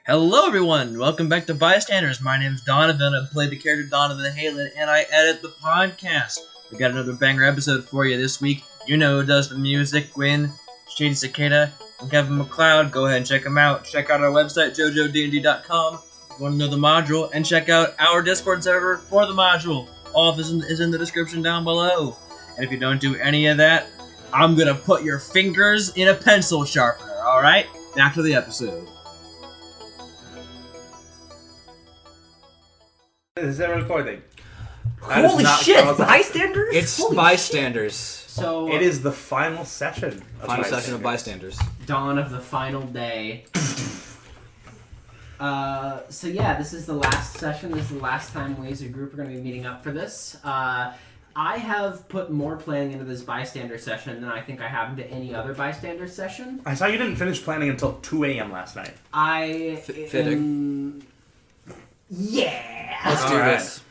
Hello everyone, welcome back to Bystanders. My name's Donovan, I play the character Donovan Halen, and I edit the podcast. We got another banger episode for you this week. You know who does the music, Gwinn, Shady Cicada, and Kevin Macleod. Go ahead and check them out. Check out our website, jojodnd.com, if you want to know the module, and check out our Discord server for the module. All of this is in the description down below. And if you don't do any of that, I'm gonna put your fingers in a pencil sharpener, alright? Back to the episode. Is that recording? Holy shit! Bystanders? It's Holy Bystanders. So It is the final session. Of Bystanders. dawn of the final day. So yeah, this is the last session. This is the last time we as a group are going to be meeting up for this. I have put more planning into this bystander session than I think I have into any other bystander session. I saw you didn't finish planning until 2 a.m. last night. Fitting. Yeah! Let's do this.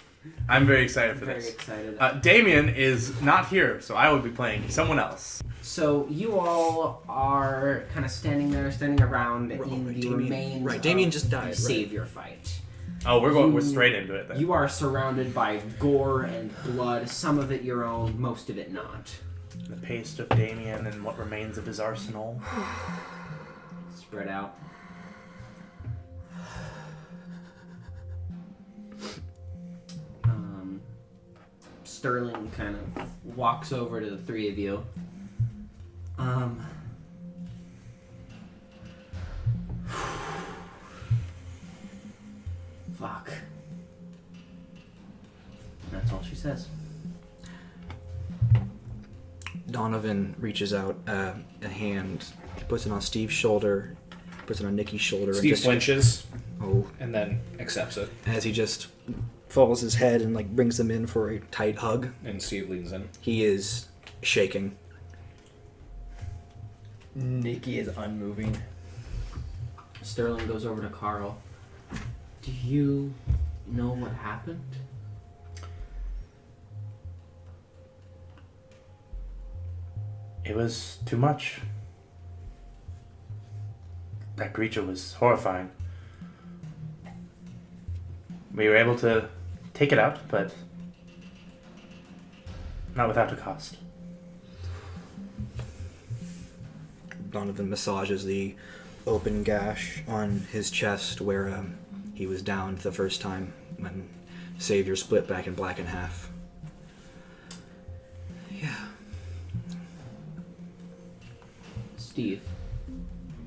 I'm very excited for Very this. excited. Damien is not here, so I will be playing someone else. So you all are kind of standing around in the remains Right, Damien just died, the right. savior fight. Oh, we're straight into it then. You are surrounded by gore and blood, some of it your own, most of it not. The paste of Damien and what remains of his arsenal. Spread out. Sterling kind of walks over to the three of you. Fuck. That's all she says. Donovan reaches out a hand, puts it on Steve's shoulder, puts it on Nikki's shoulder. Steve and just, flinches Oh, and then accepts it, as he just folds his head and like brings them in for a tight hug. and Steve leans in. He is shaking. Nikki is unmoving. Sterling goes over to Carl. Do you know what happened? It was too much. That creature was horrifying. We were able to take it out, but not without a cost. Donovan massages the open gash on his chest where he was downed the first time when Savior split back in black in half. Yeah. Steve,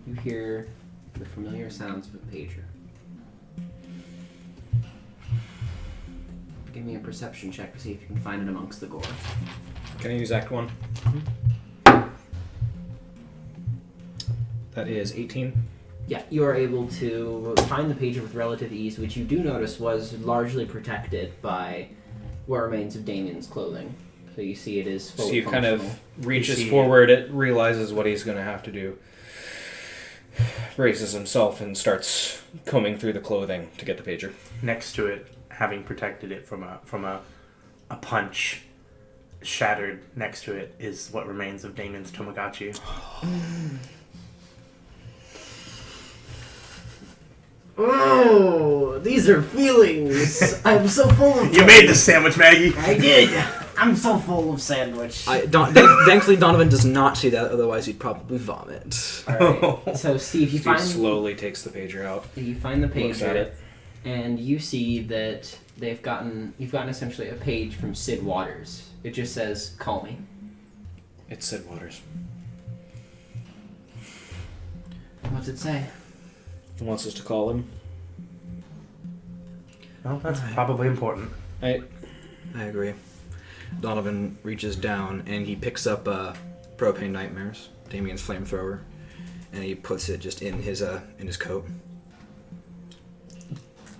you hear the familiar sounds of a pager. Give me a perception check to see if you can find it amongst the gore. Can I use Act 1? That is 18. Yeah, you are able to find the pager with relative ease, which you do notice was largely protected by what remains of Damien's clothing. So you see it is fully Steve kind functional. of reaches forward, it realizes what he's going to have to do, raises himself, and starts combing through the clothing to get the pager. Next to it, having protected it from a punch shattered, next to it is what remains of Damien's Tamagotchi. Oh, these are feelings. I'm so full of. You made this sandwich, Maggie. I did. I'm so full of sandwich. Thankfully, Donovan does not see that. Otherwise, he'd probably vomit. All right. So Steve, you Steve slowly takes the pager out. You find the Looks at pager, it. and you see that you've gotten essentially a page from Sid Waters. It just says, "Call me." It's Sid Waters. What's it say? He wants us to call him. Well, that's probably important. I agree. Donovan reaches down and he picks up Propane Nightmares, Damien's flamethrower, and he puts it just in his coat.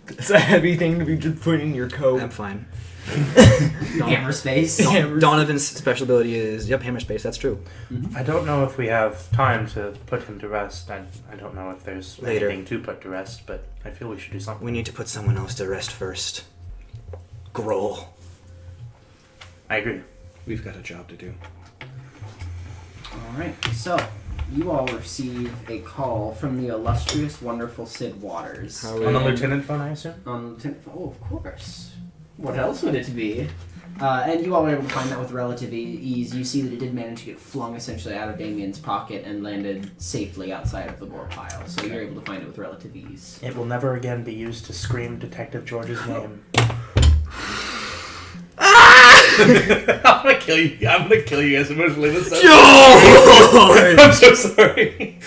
It's a heavy thing to be just putting in your coat. I'm fine. Hammer space. Donovan's special ability is hammer space. That's true. I don't know if we have time to put him to rest. I don't know if there's Later. anything to put to rest, but I feel we should do something. We need to put someone else to rest first. Grohl. I agree. We've got a job to do. All right. So You all receive a call from the illustrious, wonderful Sid Waters. On the lieutenant phone, I assume? On lieutenant phone. Oh, of course. What else would it be? And you all were able to find that with relative ease. You see that it did manage to get flung essentially out of Damien's pocket and landed safely outside of the gore pile. So you're able to find it with relative ease. It will never again be used to scream Detective George's name. I'm gonna kill you. I'm gonna kill you guys emotionally. I'm so sorry.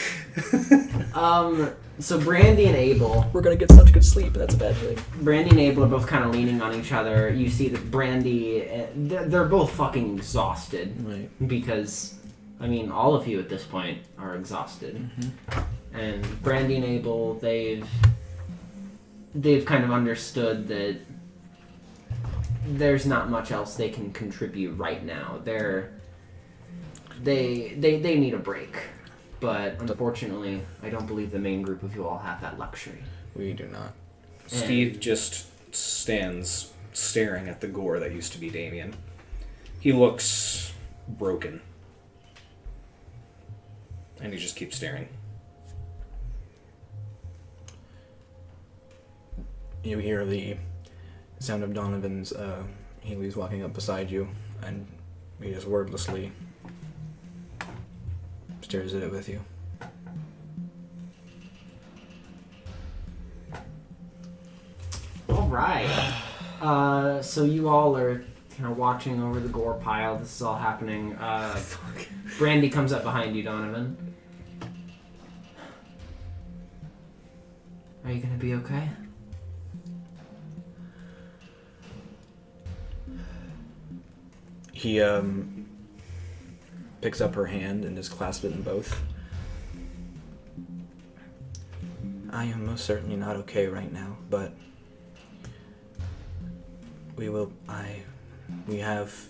So Brandy and Abel. We're gonna get such good sleep, but that's a bad thing. Brandy and Abel are both kind of leaning on each other. You see that Brandy, they're both fucking exhausted. Right. Because, I mean, all of you at this point are exhausted. Mm-hmm. And Brandy and Abel, they've kind of understood that there's not much else they can contribute right now. They need a break. But unfortunately, I don't believe the main group of you all have that luxury. We do not. Steve just stands staring at the gore that used to be Damien. He looks broken. And he just keeps staring. You hear the sound of Donovan's Healy's walking up beside you, and he just wordlessly stares at it with you. All right. So you all are kind of watching over the gore pile. This is all happening. Brandy comes up behind you, Donovan. Are you gonna be okay? He picks up her hand and just clasps it in both. I am most certainly not okay right now, but we have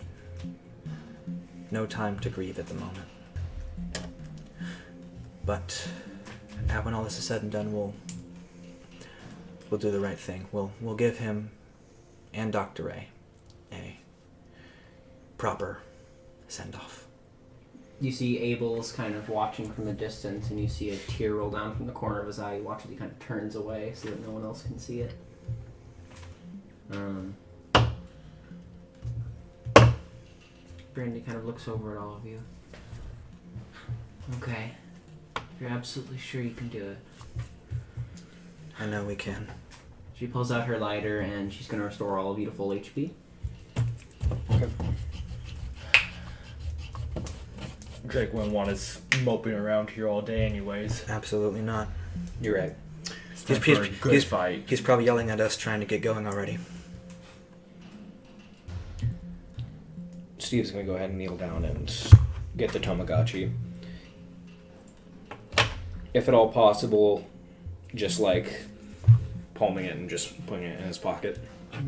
no time to grieve at the moment. But when all this is said and done, we'll do the right thing. We'll give him and Dr. Ray a proper send-off. You see Abel's kind of watching from the distance, and you see a tear roll down from the corner of his eye. You watch as he kind of turns away so that no one else can see it. Brandy kind of looks over at all of you. Okay. You're absolutely sure you can do it. I know we can. She pulls out her lighter, and she's going to restore all of you to full HP. Okay. Drake wouldn't want us moping around here all day anyways. Absolutely not. You're right. It's time for a good fight. He's probably yelling at us trying to get going already. Steve's going to go ahead and kneel down and get the Tamagotchi. If at all possible, just like palming it and just putting it in his pocket. Yeah,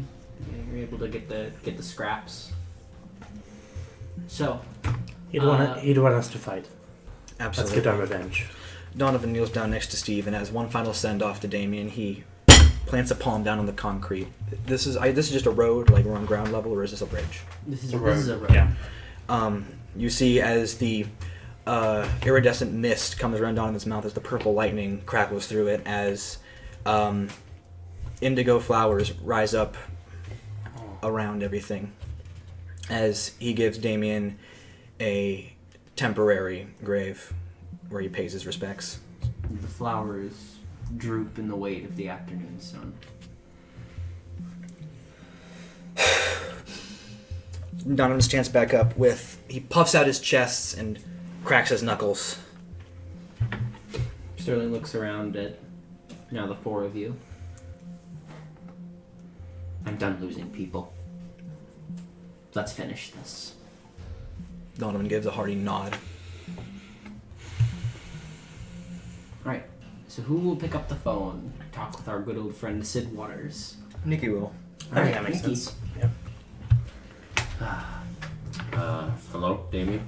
you're able to get the scraps. So, He'd want us to fight. Absolutely. Let's get our revenge. Donovan kneels down next to Steve, and as one final send-off to Damien, he plants a palm down on the concrete. This is just a road, like we're on ground level, or is this a bridge? this is a road. Yeah. You see as the iridescent mist comes around Donovan's mouth as the purple lightning crackles through it, as indigo flowers rise up around everything, as he gives Damien a temporary grave where he pays his respects. The flowers droop in the weight of the afternoon sun. Donovan stands back up he puffs out his chest and cracks his knuckles. Sterling looks around at now the four of you. I'm done losing people. Let's finish this. Donovan gives a hearty nod. Alright, so who will pick up the phone? Talk with our good old friend Sid Waters. Nikki will. I think that makes Nikki. sense. Yep. Hello, Damien?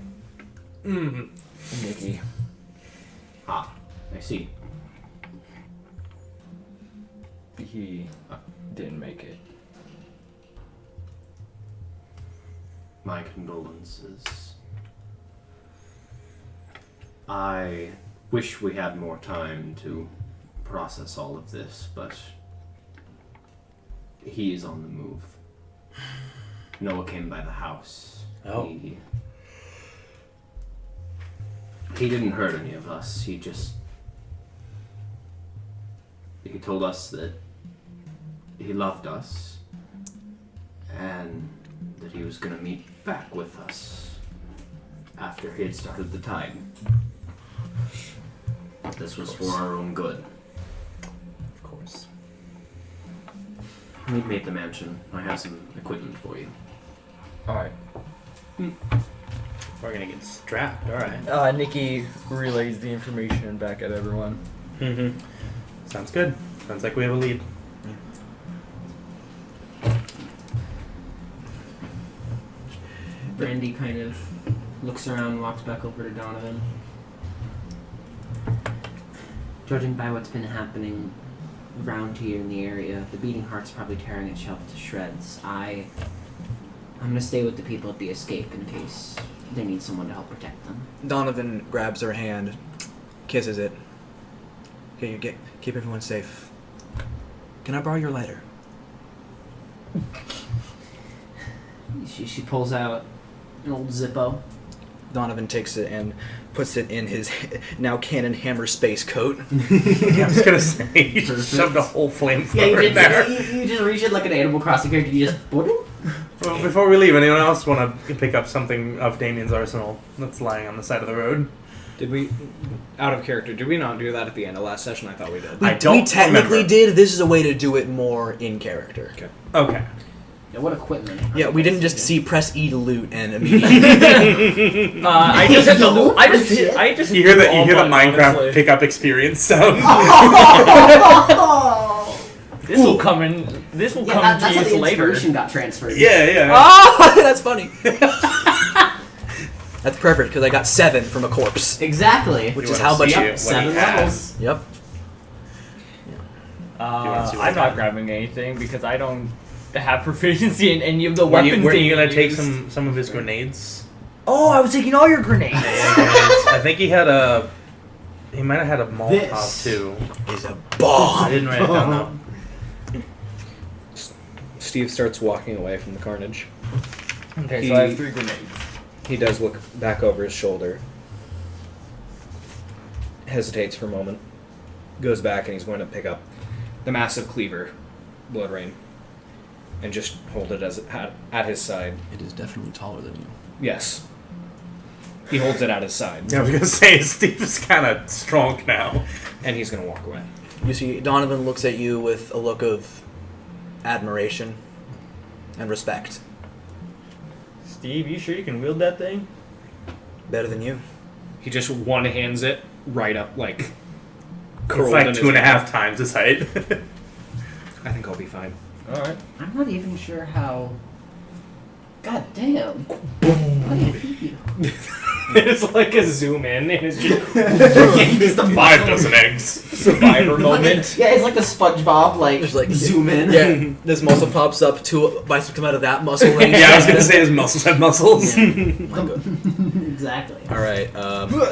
Nikki. Ah, I see. He didn't make it. My condolences. I wish we had more time to process all of this, but he is on the move. Noah came by the house. Oh. He didn't hurt any of us. He told us that he loved us and that he was going to meet back with us after he had started the tide. This was for our own good. Of course. We've made the mansion. I have some equipment for you. Alright. We're gonna get strapped, alright. Nikki relays the information back at everyone. Mm-hmm. Sounds good. Sounds like we have a lead. Brandy kind of looks around and walks back over to Donovan. Judging by what's been happening around here in the area, the Beating Heart's probably tearing itself to shreds. I'm gonna stay with the people at the escape in case they need someone to help protect them. Donovan grabs her hand, kisses it. Okay, keep everyone safe. Can I borrow your lighter? She pulls out an old Zippo. Donovan takes it and puts it in his now cannon hammer space coat. Yeah, I was gonna say, you just shoved a whole flamethrower in there. You just reach it like an Animal Crossing character. You just. Well, before we leave, anyone else want to pick up something of Damien's arsenal that's lying on the side of the road? Did we, out of character, did we not do that at the end of last session? I thought we did. I don't We technically remember. did. This is a way to do it more in character. Okay. Okay. Yeah, what equipment? Yeah, we didn't just see press E to loot and immediately. I just hit the loop. I just You hear the all button, Minecraft honestly. pickup experience sound. This will come in. This will come that's to how use the later. inspiration got transferred. Yeah. Oh, that's funny. That's perfect because I got 7 from a corpse. Exactly. Which You is wanna how much. see Yep, it when 7 he has. levels. Yep. wanna see what I'm not happens? grabbing anything because I don't have proficiency in any of the Were weapons. you gonna they take use. some of his grenades? Oh, I was taking all your grenades. I think he had a. He might have had a Molotov This too. Is a I bomb. didn't write it down though. Steve starts walking away from the carnage. Okay, so I have 3 grenades. He does look back over his shoulder, hesitates for a moment, goes back, and he's going to pick up the massive cleaver, Blood Rain, and just hold it at his side. It is definitely taller than you. Yes. He holds it at his side, Yeah, I was gonna say Steve is kind of strong now. and he's going to walk away. You see, Donovan looks at you with a look of admiration and respect. Steve, you sure you can wield that thing? Better than you. He just one-hands it right up, like, It's curled in like his 2.5 hand. times his height. I think I'll be fine. Alright. I'm not even sure how. God damn. What do you feed you? It's like a zoom in, and it's just Just a 5 dozen eggs. Survivor moment. Yeah, it's like the SpongeBob, like, Just like zoom in. Yeah, this muscle pops up, 2 biceps come out of that muscle. Right? Yeah, I was gonna say his muscles have muscles. Exactly. All right,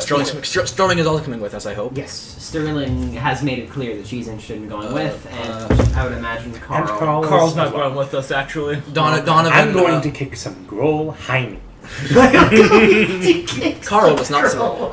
Sterling is also coming with us, I hope. Yes, Sterling has made it clear that she's interested in going with, and I would imagine Carl. And Carl Carl's is not as well. going with us, actually. Donovan. I'm going to kick some Grohl Heine. Carl was not so.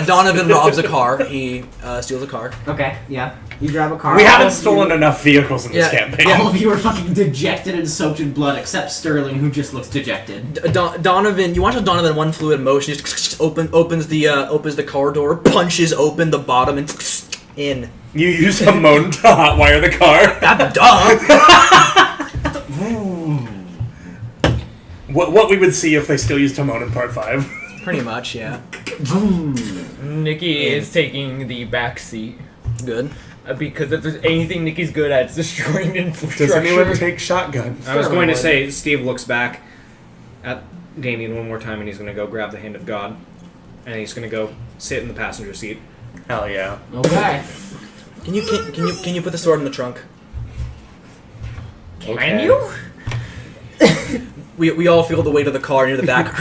Donovan robs a car. He steals a car. Okay, yeah. You grab a car. We All haven't of stolen you- enough vehicles in this Yeah, campaign. All of you are fucking dejected and soaked in blood, except Sterling, who just looks dejected. Donovan, you watch how Donovan one fluid motion just opens the car door, punches open the bottom, and in. You use a moan to hotwire the car. What we would see if they still used Timon in Part 5. Pretty much, yeah. Nikki is taking the back seat. Good. Because if there's anything Nikki's good at, it's destroying infrastructure. Does anyone take shotgun? I was going to say, Steve looks back at Damien one more time, and he's going to go grab the hand of God, and he's going to go sit in the passenger seat. Hell yeah. Okay. Can you put the sword in the trunk? Can you? We all feel the weight of the car near the back.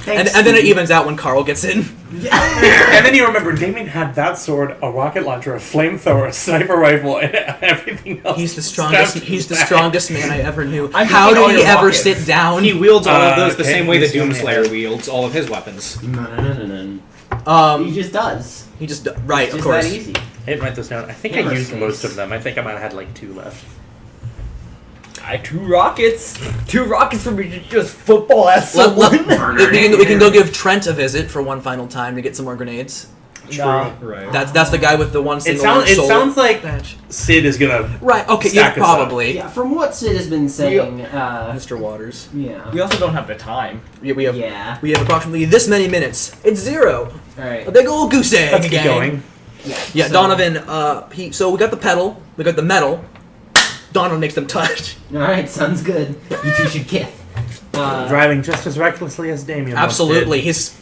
Hey, and then it evens out when Carl gets in. And then you remember Damien had that sword, a rocket launcher, a flamethrower, a sniper rifle, and everything else. He's the strongest. He's the strongest man I ever knew. I'm How thinking all did he your ever rockets. sit down? He wields all of those the okay, same way that he's doing Doomslayer it. wields all of his weapons. He just does. He just right, It's of just course. that easy. I didn't write this down. I think I Hammer used space. most of them. I think I might have had like 2 left. I 2 rockets. 2 rockets for me to just football at someone. We can go give Trent a visit for one final time to get some more grenades. Nah. Right. That's the guy with the one It single soul sounds like badge. Sid is gonna. Right. Okay. Stack Yeah. us up. Probably. Yeah, from what Sid has been saying, Mr. Waters. yeah. We also don't have the time. Yeah, we have. Yeah. We have approximately this many minutes. It's 0. Alright. A big old goose egg. Let's keep gang. going. Yeah, so- Donovan. So we got the pedal. We got the metal. Donovan makes them touch. Alright, sounds good. You two should kiss. Driving just as recklessly as Damien. once Absolutely. did. His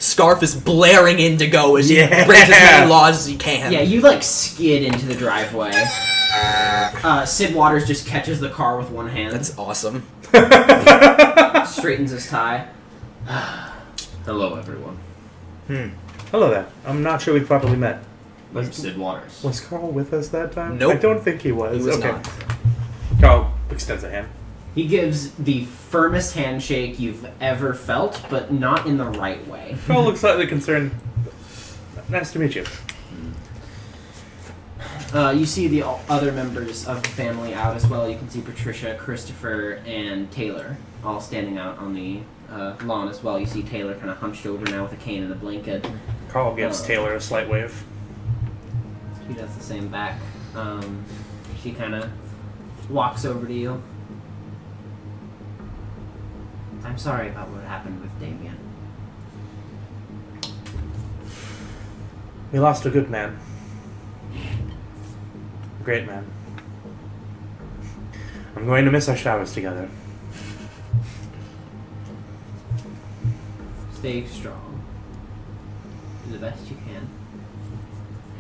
scarf is blaring indigo as he Yeah. breaks as many laws as he can. Yeah, you like skid into the driveway. Sid Waters just catches the car with one hand. That's awesome. Straightens his tie. Hello, everyone. Hello there. I'm not sure we've properly met. I'm Sid Waters. Was Carl with us that time? Nope. I don't think he was. He was okay. not. Carl extends a hand. He gives the firmest handshake you've ever felt, but not in the right way. Carl looks slightly concerned. Nice to meet you. You see the other members of the family out as well. You can see Patricia, Christopher, and Taylor all standing out on the lawn as well. You see Taylor kind of hunched over now with a cane and a blanket. Carl gives Taylor a slight wave. She does the same back. She kind of walks over to you. I'm sorry about what happened with Damien. We lost a good man. A great man. I'm going to miss our showers together. Stay strong. Do the best you can.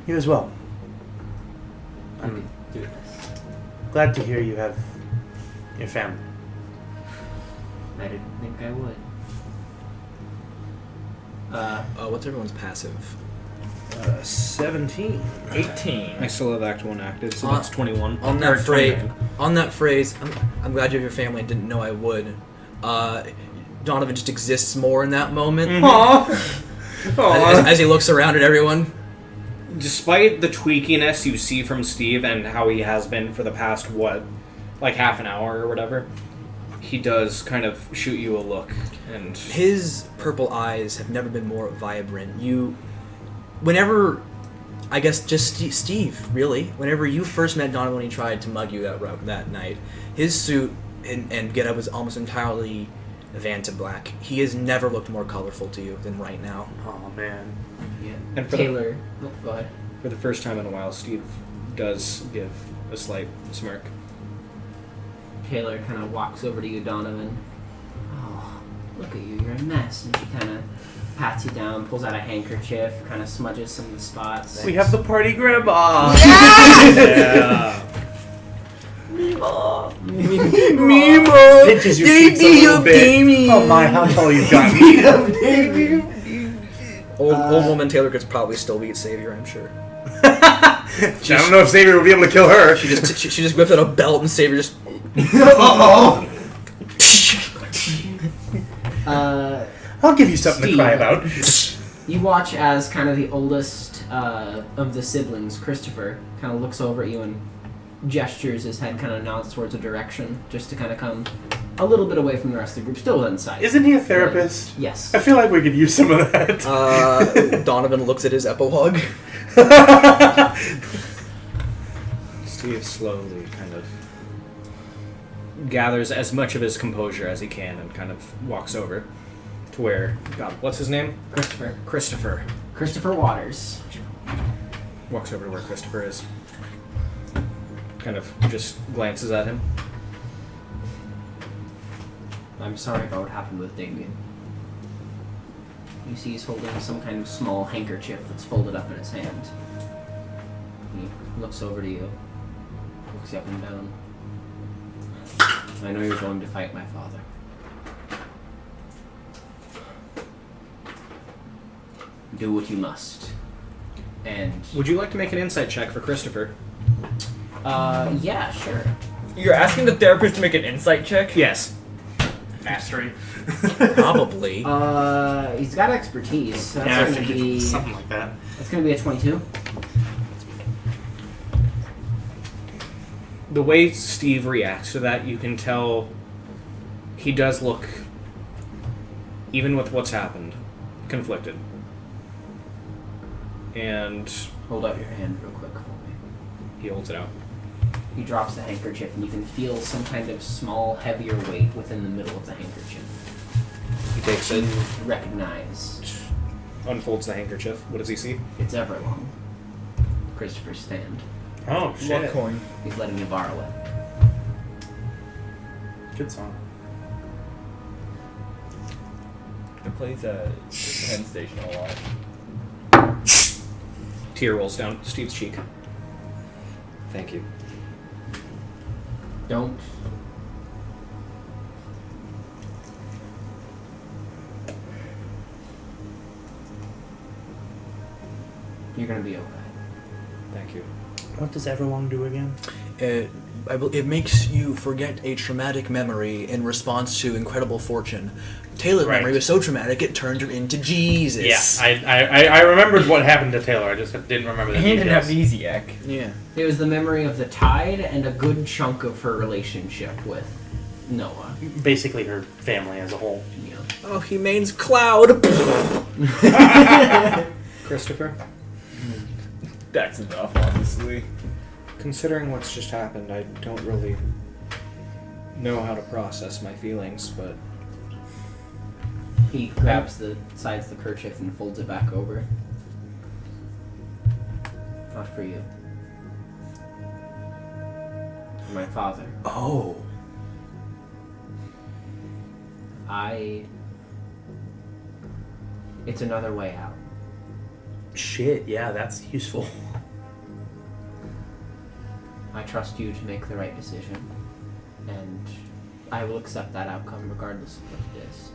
You as well. You I'm can do this. glad to hear you have your family. I didn't think I would. What's everyone's passive? 17. 18. I still have Act 1 active, so Uh, that's 21. On Or that phrase, 29. I'm glad you have your family. I didn't know I would. Donovan just exists more in that moment as he looks around at everyone. Despite the tweakiness you see from Steve and how he has been for the past, like half an hour or whatever, he does kind of shoot you a look. And His purple eyes have never been more vibrant. Whenever, I guess just Steve, really, whenever you first met Donovan when he tried to mug you that night, his suit and getup was almost entirely Vanta black. He has never looked more colorful to you than right now. Oh man. Yeah. And for Taylor. Oh, go ahead. for the first time in a while, Steve does give a slight smirk. Taylor kind of walks over to you, Donovan. Oh, look at you, you're a mess. And she kind of pats you down, pulls out a handkerchief, kind of smudges some of the spots. We have the party grandma. Yeah. Mimo! Pinches your cheeks a little bit. Oh my, how tall you've gotten. Old woman Taylor could probably still beat Savior, I'm sure. I don't know if Xavier will be able to kill her. She just whips out a belt and Savior just. I'll give you something Steve. to cry about. You watch as kind of the oldest of the siblings, Christopher, kind of looks over at you and gestures his head, kind of nods towards a direction, just to kind of come a little bit away from the rest of the group, still within sight. Isn't he a therapist? Yes. I feel like we could use some of that. Donovan looks at his epilogue. Steve slowly kind of gathers as much of his composure as he can and kind of walks over to where, God, what's his name? Christopher. Christopher. Christopher Waters. Walks over to where Christopher is. Kind of just glances at him. I'm sorry about what happened with Damien. You see he's holding some kind of small handkerchief that's folded up in his hand. He looks over to you, looks you up and down. I know you're going to fight my father. do what you must. And Would you like to make an insight check for Christopher? yeah, sure. You're asking the therapist to make an insight check? Yes. Mastery. Probably. He's got expertise. So Yeah, I that's gonna figured be something like that. that's gonna be a 22. The way Steve reacts to that, you can tell he does look, even with what's happened, conflicted. And Hold out your hand real quick for me. he holds it out. He drops the handkerchief, and you can feel some kind of small, heavier weight within the middle of the handkerchief. He takes it, You recognize unfolds the handkerchief. What does he see? it's Everlong. Christopher's stand. Oh, What shit. coin? He's letting you borrow it. Good song. It plays at the Penn Station a lot. Tear rolls down Steve's cheek. Thank you. Don't. You're gonna be okay. Thank you. What does Everlong do again? It makes you forget a traumatic memory in response to incredible fortune. Taylor's Right. memory was so traumatic it turned her into Jesus. Yes, I remembered what happened to Taylor. I just didn't remember the And an details. amnesiac. Yeah. It was the memory of the tide and a good chunk of her relationship with Noah. Basically, her family as a whole. You know. Oh, he means cloud. Christopher, That's enough, honestly. considering what's just happened, I don't really know how to process my feelings, but He grabs the sides of the kerchief and folds it back over. Not for you. For my father. Oh. It's another way out. Shit, yeah, that's useful. I trust you to make the right decision. And I will accept that outcome regardless of what it is.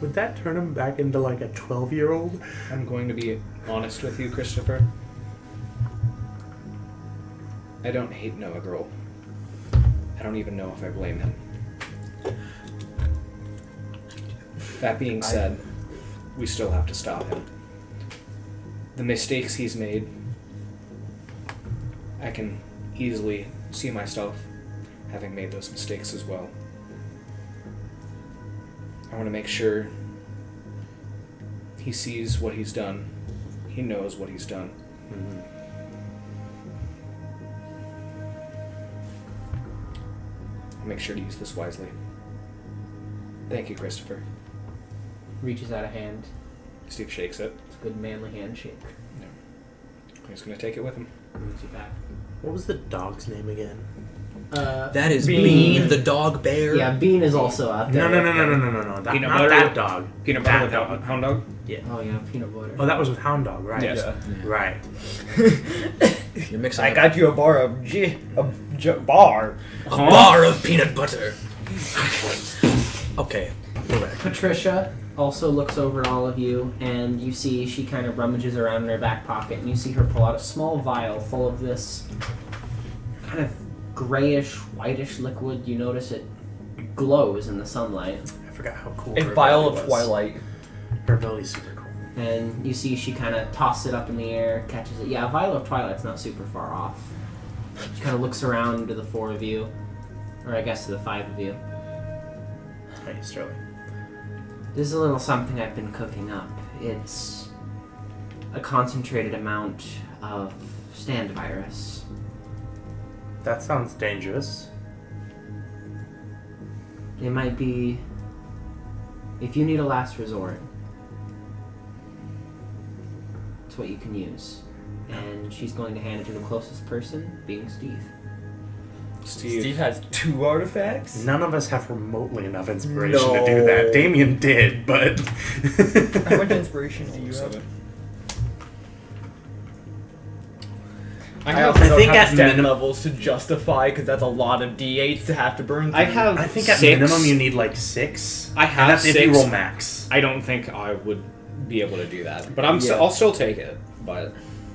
Would that turn him back into like a 12-year-old? I'm going to be honest with you, Christopher. I don't hate Noah Grohl. I don't even know if I blame him. That being said, we still have to stop him. The mistakes he's made, I can easily see myself having made those mistakes as well. I want to make sure he sees what he's done. He knows what he's done. Mm-hmm. I'll make sure to use this wisely. Thank you, Christopher. Reaches out a hand. Steve shakes it. It's a good manly handshake. He's going to take it with him. Moves you back. What was the dog's name again? That is Bean. Bean, the dog bear. Yeah, Bean is also out there. No. That, Peanut not butter? that dog. Peanut That butter with dog. hound dog? Oh yeah, peanut butter. Oh, that was with Hound Dog, right? Yes. Yeah. Right. You're mixing I up got you a bar of bar. a bar of peanut butter. Okay, we're back. Patricia also looks over at all of you, and you see she kind of rummages around in her back pocket, and you see her pull out a small vial full of this kind of grayish, whitish liquid. You notice it glows in the sunlight, I forgot how cool A her vial ability of was. Twilight. Her ability's super cool. and you see she kind of tosses it up in the air, catches it. Yeah, a vial of Twilight's not super far off. She kind of looks around to the four of you, or I guess to the five of you. Hey, Sterling. This is a little something I've been cooking up. It's a concentrated amount of stand virus. That sounds dangerous. It might be, if you need a last resort, it's what you can use. And she's going to hand it to the closest person, being Steve. Steve has 2 artifacts? None of us have remotely enough inspiration to do that. Damien did, but... How much inspiration do you have? I also I don't think have at stat minim- levels to justify, because that's a lot of d8s to have to burn through. I have I think at 6. minimum you need like 6. I have and that's 6. if you roll max. I don't think I would be able to do that. But I'll still take it. But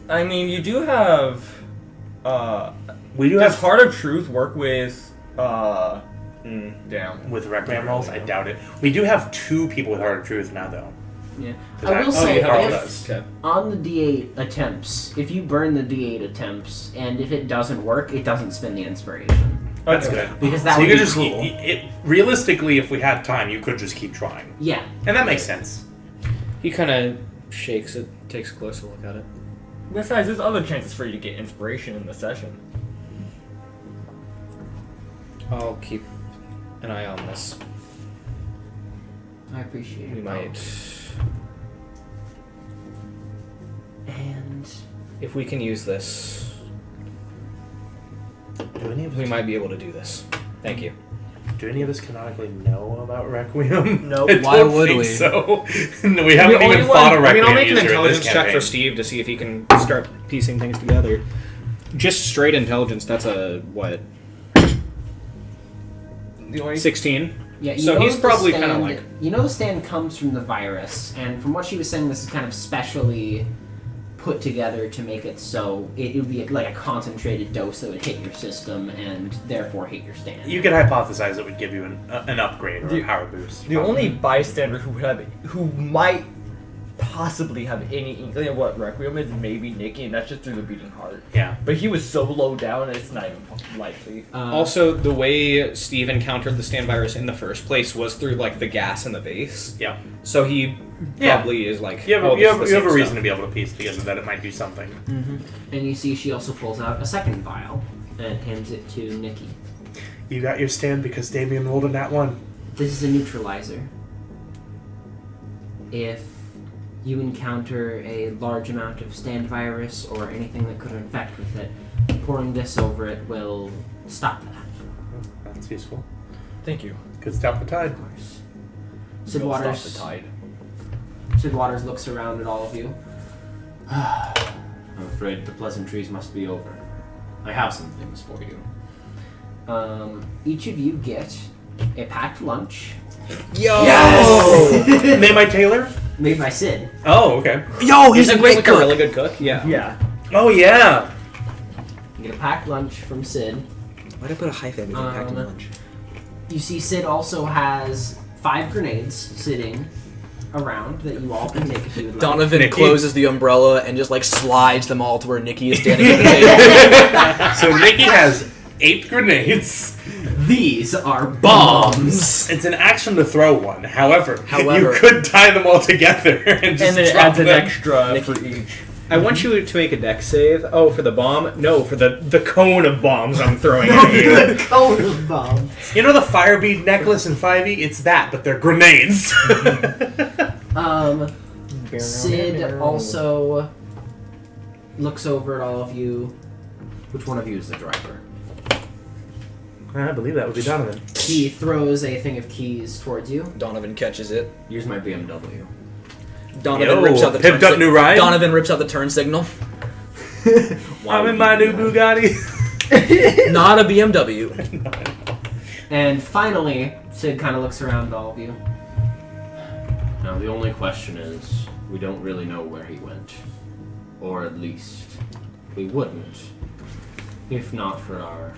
I mean, you do have. We do Does have Heart of Truth work with. Damn. with Requiem rolls. I doubt it. We do have 2 people with Heart of Truth now, though. Yeah. 'Cause I will say, you have Carl if does. okay. on the D8 attempts, if you burn the D8 attempts, and if it doesn't work, it doesn't spin the inspiration. That's Okay. good. Because that So would you be could just cruel. realistically, if we had time, you could just keep trying, Yeah. and that makes sense. He kind of shakes it, takes a closer look at it. Besides, there's other chances for you to get inspiration in the session. I'll keep an eye on this. I appreciate it. We might, And if we can use this, Do any of we us, might be able to do this. Thank you. do any of us canonically know about Requiem? Nope. I Why don't would think we? So we haven't The only even fought a one- I mean, Requiem I'll make an user in this intelligence check campaign. for Steve to see if he can start piecing things together. Just straight intelligence. That's a what? The only 16. yeah, you So know he's that the probably kinda stand- like- You know the stand comes from the virus, and from what she was saying, this is kind of specially put together to make it so it would be like a concentrated dose that would hit your system and therefore hit your stand. You could hypothesize it would give you an upgrade or The- a power boost. The only bystander who might possibly have any inkling of what Requiem is maybe Nikki, and that's just through the beating heart. Yeah. But he was so low down, it's not even likely. Also, the way Steve encountered the stand virus in the first place was through like the gas in the vase. Yeah. So he Yeah. probably is like. You have, oh, you this have, is you the have a same reason stuff. to be able to piece together that it might do something. And you see she also pulls out a second vial and hands it to Nikki. You got your stand because Damien rolled in that one. This is a neutralizer. If you encounter a large amount of stand virus or anything that could infect with it, pouring this over it will stop that. That's useful. Thank you. Could stop the tide. Of course. Sid Don't stop Waters. the tide. Sid Waters looks around at all of you. I'm afraid the pleasantries must be over. I have some things for you. Each of you get a packed lunch. Yo! Yes! Name my tailor? Made by Sid. Oh, okay. Yo, he's Isn't a he great like cook. a really good cook? Yeah. Yeah. Oh, yeah. You get a packed lunch from Sid. Why'd I put a hyphen between packed and Um, lunch? You see Sid also has 5 grenades sitting around that you all can take if you would like. Donovan Nikki. closes the umbrella and just like slides them all to where Nikki is standing at the table. So Nikki has 8 grenades. These are bombs. It's an action to throw one. However, However- you could tie them all together and just And then it drop adds an them. extra for each. I want you to make a dex save. Oh, for the bomb? No, for the cone of bombs I'm throwing at you. The cone of bombs. You know the fire bead necklace in 5e? It's that, but they're grenades. Sid also looks over at all of you. Which one of you is the driver? I believe that would be Donovan. He throws a thing of keys towards you. Donovan catches it. Here's my BMW. Donovan Yo, rips out the pimped turn up new ride? Donovan rips out the turn signal. I'm in my new Bugatti. Not a BMW. And finally, Sid kind of looks around at all of you. Now, the only question is, we don't really know where he went. Or at least, we wouldn't. If not for our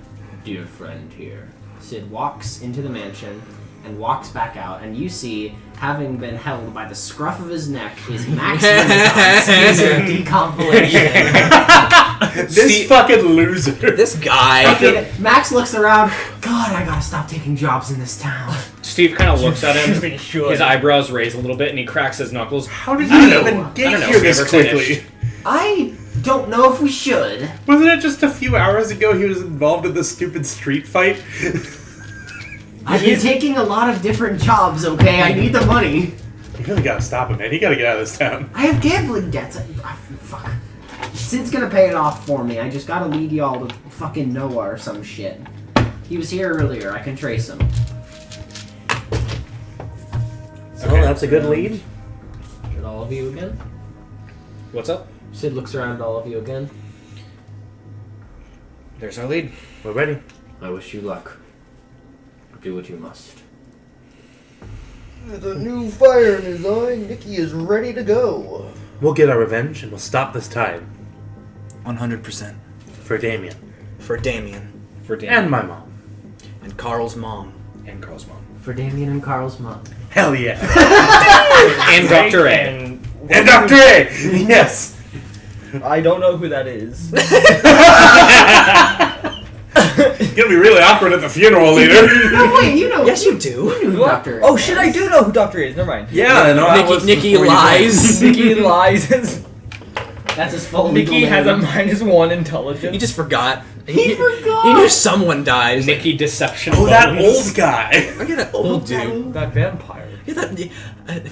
dear friend here. Sid walks into the mansion and walks back out, and you see, having been held by the scruff of his neck, is Max Renaissance Caesar decompilation. This fucking loser. This guy. Okay, Max looks around. God, I gotta stop taking jobs in this town. Steve kind of looks at him. Really should. His eyebrows raise a little bit, and he cracks his knuckles. How did I you don't even know. I get don't know, here this never quickly? finished. I don't know if we should. Wasn't it just a few hours ago he was involved in this stupid street fight? I've been taking a lot of different jobs, okay? I need the money. You really gotta stop him, man. He gotta get out of this town. I have gambling debts. Fuck. Sid's gonna pay it off for me. I just gotta lead y'all to fucking Noah or some shit. He was here earlier. I can trace him. So that's a good lead. At all of you again? What's up? Sid looks around at all of you again. There's our lead. We're ready. I wish you luck. Do what you must. With a new fire in his eye, Nicky is ready to go. We'll get our revenge and we'll stop this tide. 100%. For Damien. For Damien. For Damien. And my mom. And Carl's mom. And Carl's mom. For Damien and Carl's mom. Hell yeah. And Dr. A. And Dr. A! Yes! I don't know who that is. It's gonna be really awkward at the funeral later. No, wait, you know. Yes, you do. You knew who Dr. Oh shit, I do know who Dr. A is. Never mind. Yeah, no, that was Nikki before you lies. Nicky lies. That's his full Nicky legal has a name. -1 intelligence. He just forgot. He forgot. He knew someone died. He's like, Nikki Deception. Oh, that Bones. old guy. oh, yeah, that old dude. that vampire. Yeah,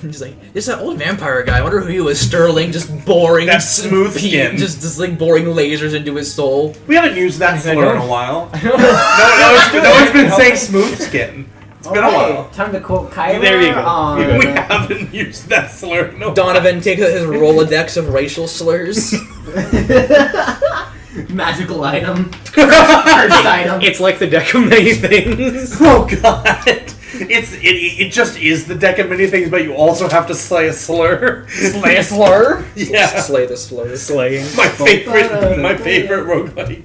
he's like, there's that old vampire guy. I wonder who he was. Sterling, just boring. That smooth skin. Just like boring lasers into his soul. We haven't used that slur in a while. I No one's been saying smooth skin. It's been a while. Time to quote Kyler. There you go. on- We haven't used that slur in a while. Donovan takes out his Rolodex of racial slurs. Magical item. Cursed item. It's like the deck of many things. Oh god. It just is the deck of many things, but you also have to slay a slur. Slay a slur? Yeah. Slay the slurs. Slaying. My favorite roguelike.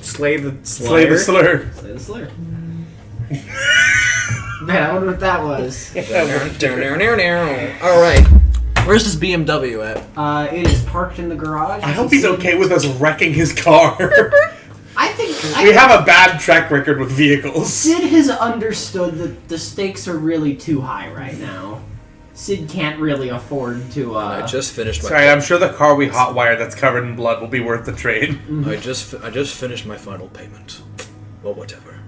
Slay the Slay the slur. Slay the slur. Man, I wonder what that was. Alright. Where's this BMW at? It is parked in the garage. I hope he's okay with us wrecking his car. I think We have a bad track record with vehicles. Sid has understood that the stakes are really too high right now. Sid can't really afford to. I just finished my. Sorry, I'm sure the car we hotwired that's covered in blood will be worth the trade. I just finished my final payment. Well, whatever.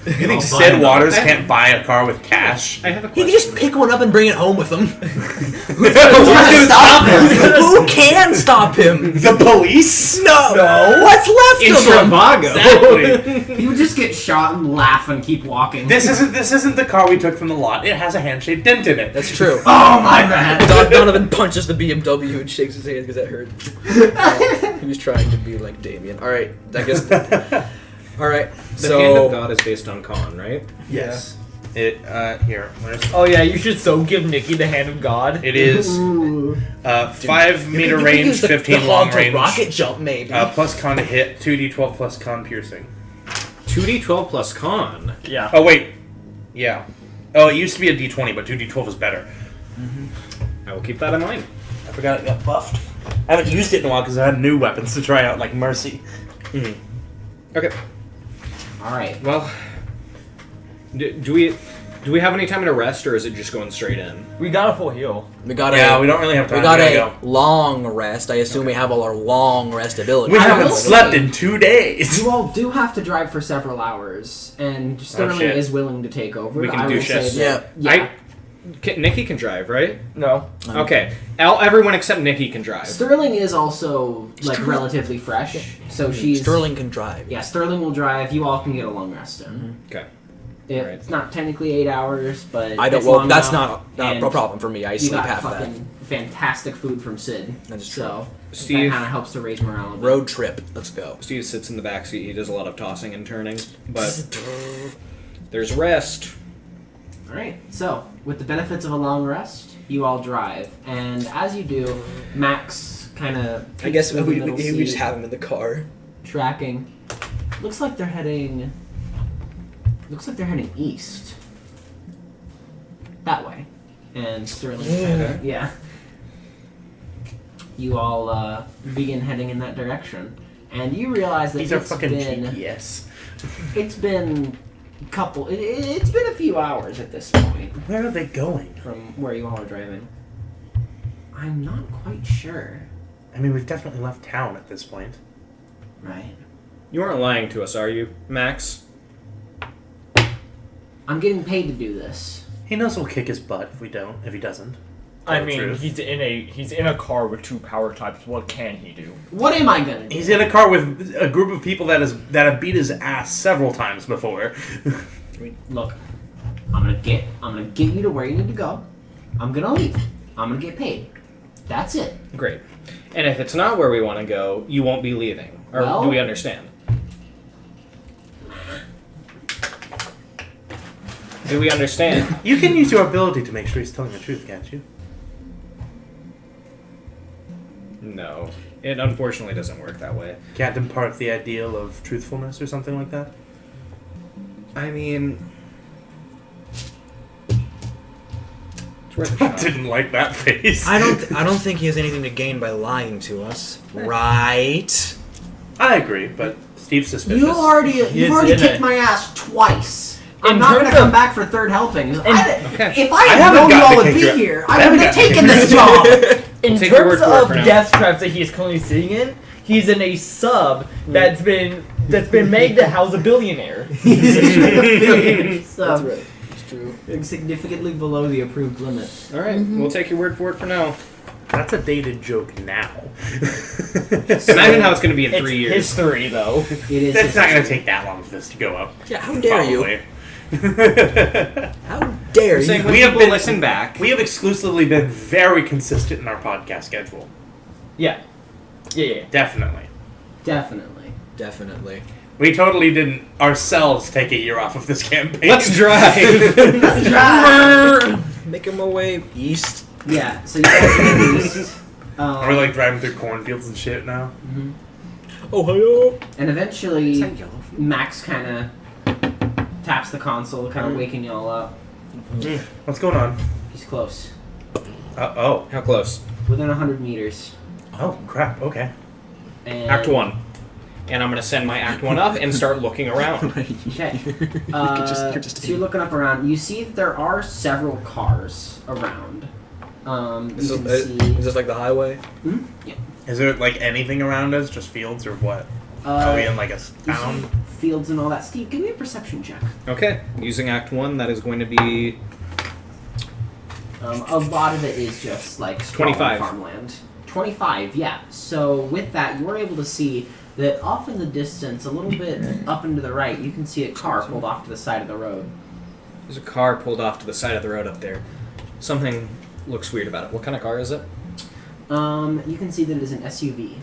You think Sid Waters can't buy a car with cash? I have a He question. can just pick one up and bring it home with him. Who's gonna stop him? Who can stop him? The police? No. What's left In of him? Travago. Exactly. He would just get shot and laugh and keep walking. This isn't the car we took from the lot. It has a hand-shaped dent in it. That's true. Oh my bad. Donovan punches the BMW and shakes his hand because that hurt. He was trying to be like Damien. All right, I guess. All right, The hand of God is based on con, right? Yes. It here. Where's Oh yeah, you should so give Nicky the hand of God. it is Ooh. 5 meter You could range, use the 15 hog long to range. rocket jump maybe. Plus con to hit, 2d12 plus con piercing. 2d12 plus con. Yeah. Oh wait, yeah. Oh, it used to be a d20, but 2d12 is better. I will keep that in mind. I forgot it got buffed. I haven't used it in a while because I had new weapons to try out, like Mercy. Okay. All right. Well, do we have any time to rest, or is it just going straight in? We got a full heal. we got Yeah, a we don't really have time. we got gotta a go. long rest. I assume we have all our long rest abilities. We I haven't will slept say- in 2 days. You all do have to drive for several hours, and Sterling shit. is willing to take over. We can I do will shifts. say that, Yeah. Nikki can drive, right? No. Okay. Everyone except Nikki can drive. Sterling is also like Sterling- relatively fresh, so she's Sterling can drive. Yeah, Sterling will drive. You all can get a long rest in. Okay. It's not technically 8 hours, but I don't. it's Well, long that's enough, not and a problem for me. I You sleep got half that. fucking fantastic food from Sid. That is so Steve- that kind of helps to raise morale a bit. Road trip. Let's go. Steve sits in the back seat. He does a lot of tossing and turning, but there's rest. All right. So with the benefits of a long rest, you all drive, and as you do, Max kind of. I guess we just have him in the car. tracking. Looks like they're heading east. That way. And Sterling kinda, yeah. You all begin heading in that direction. And you realize that These are fucking been GPS. it's been it's been a few hours at this point Where are they going? from where you all are driving. I'm not quite sure. I mean, we've definitely left town at this point. Right. You aren't lying to us, are you, Max? I'm getting paid to do this. He knows we'll kick his butt if he doesnn't. I Tell the mean, truth. he's in a car with 2 power types. What can he do? What am I gonna do? He's in a car with a group of people that have beat his ass several times before. Look, I'm gonna get you to where you need to go. I'm gonna leave. I'm gonna get paid. That's it. Great. And if it's not where we want to go, you won't be leaving. Or Well- do we understand? Do we understand? You can use your ability to make sure he's telling the truth, can't you? No. It unfortunately doesn't work that way. Can't impart the ideal of truthfulness or something like that? I mean... It's worth a I shot. didn't like that face. I don't think he has anything to gain by lying to us, right? I agree, but Steve's suspicious. You've already in kicked it. my ass twice. I'm In not going to terms come of- back for third helpings. Okay. If I haven't had known gotten y'all to would kick be your- here, I I haven't would have gotten to taken kick this your- job. In take your word terms for it of for now. death traps that he's currently sitting in, he's in a sub that's been made to house a billionaire. So, right. It's true. significantly below the approved limit. Alright, we'll take your word for it for now. That's a dated joke now. Imagine how it's going to be in 3 It's years. history, though. It is. That's not going to take that long for this to go up. Yeah, how dare you? Probably. How dare I'm saying you? when We have people been- listen back. We have exclusively been very consistent in our podcast schedule. Yeah. Yeah. Definitely. Definitely. Definitely. We totally didn't ourselves take a year off of this campaign. Let's drive! Let's try. Making my way east. Yeah. So you guys are east. Are we like driving through cornfields and shit now? Mhm. Oh, hello. And eventually, Max kind of taps the console, kind of waking y'all up. What's going on? He's close, Oh. How close? within 100 meters. Oh, crap. Okay. And Act 1. And I'm going to send my Act 1 up and start looking around. Okay. You're just So you're looking up around. You see that there are several cars around. Is You can this, see. is this like the highway? Yeah. Is there like anything around us? Just fields or what? Are we in like a You see town? fields and all that. Steve, give me a perception check. Okay, using Act 1, that is going to be... A lot of it is just like sprawling 25. farmland. 25, yeah. So with that, you were able to see that off in the distance, a little bit up and to the right, you can see a car pulled off to the side of the road. There's a car pulled off to the side of the road up there. Something looks weird about it. What kind of car is it? You can see that it is an SUV.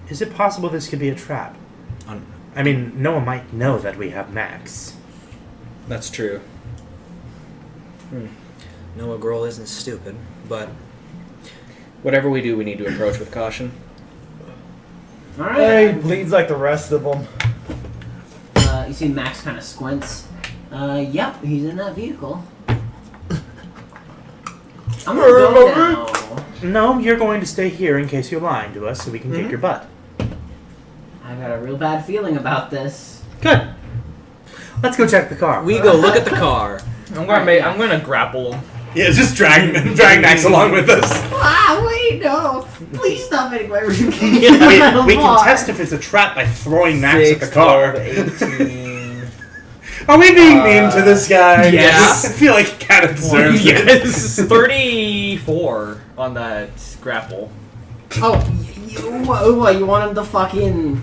Is it possible this could be a trap? On- I mean, Noah might know that we have Max. That's true. Noah Grohl isn't stupid, but Whatever we do, we need to approach with caution. All Hey, right. bleeds like the rest of them. You see Max kind of squints. Yep, he's in that vehicle. I'm gonna go now. No, you're going to stay here in case you're lying to us so we can kick your butt. I got a real bad feeling about this. Good. Let's go check the car. we go look at the car. I'm gonna grapple him. Yeah, just drag Max along with us. Ah, wait, no. Please stop hitting my rib cage. We can test if it's a trap by throwing Max at the car. 18. Are we being mean to this guy? yes. I feel like he kind of deserves it. Yes. 34 on that grapple. Oh, what, you want him to fucking...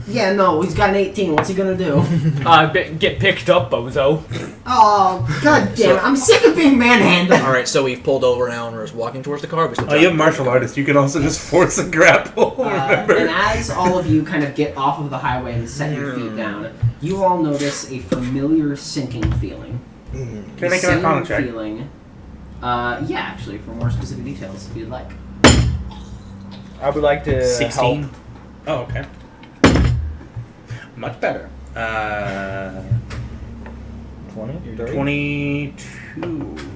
Yeah, no, he's got an 18. What's he gonna do? Get picked up, bozo. Oh, god damn it. I'm sick of being manhandled. All right, so we've pulled over now and we're walking towards the car. We still Oh, you have martial artists. You can also just force a grapple. Remember? And as all of you kind of get off of the highway and set your feet down, you all notice a familiar sinking feeling. Can I make an Arcana check? Feeling. Yeah, actually, for more specific details, if you'd like. I would like to 16. help. Oh, okay. Much better. 20?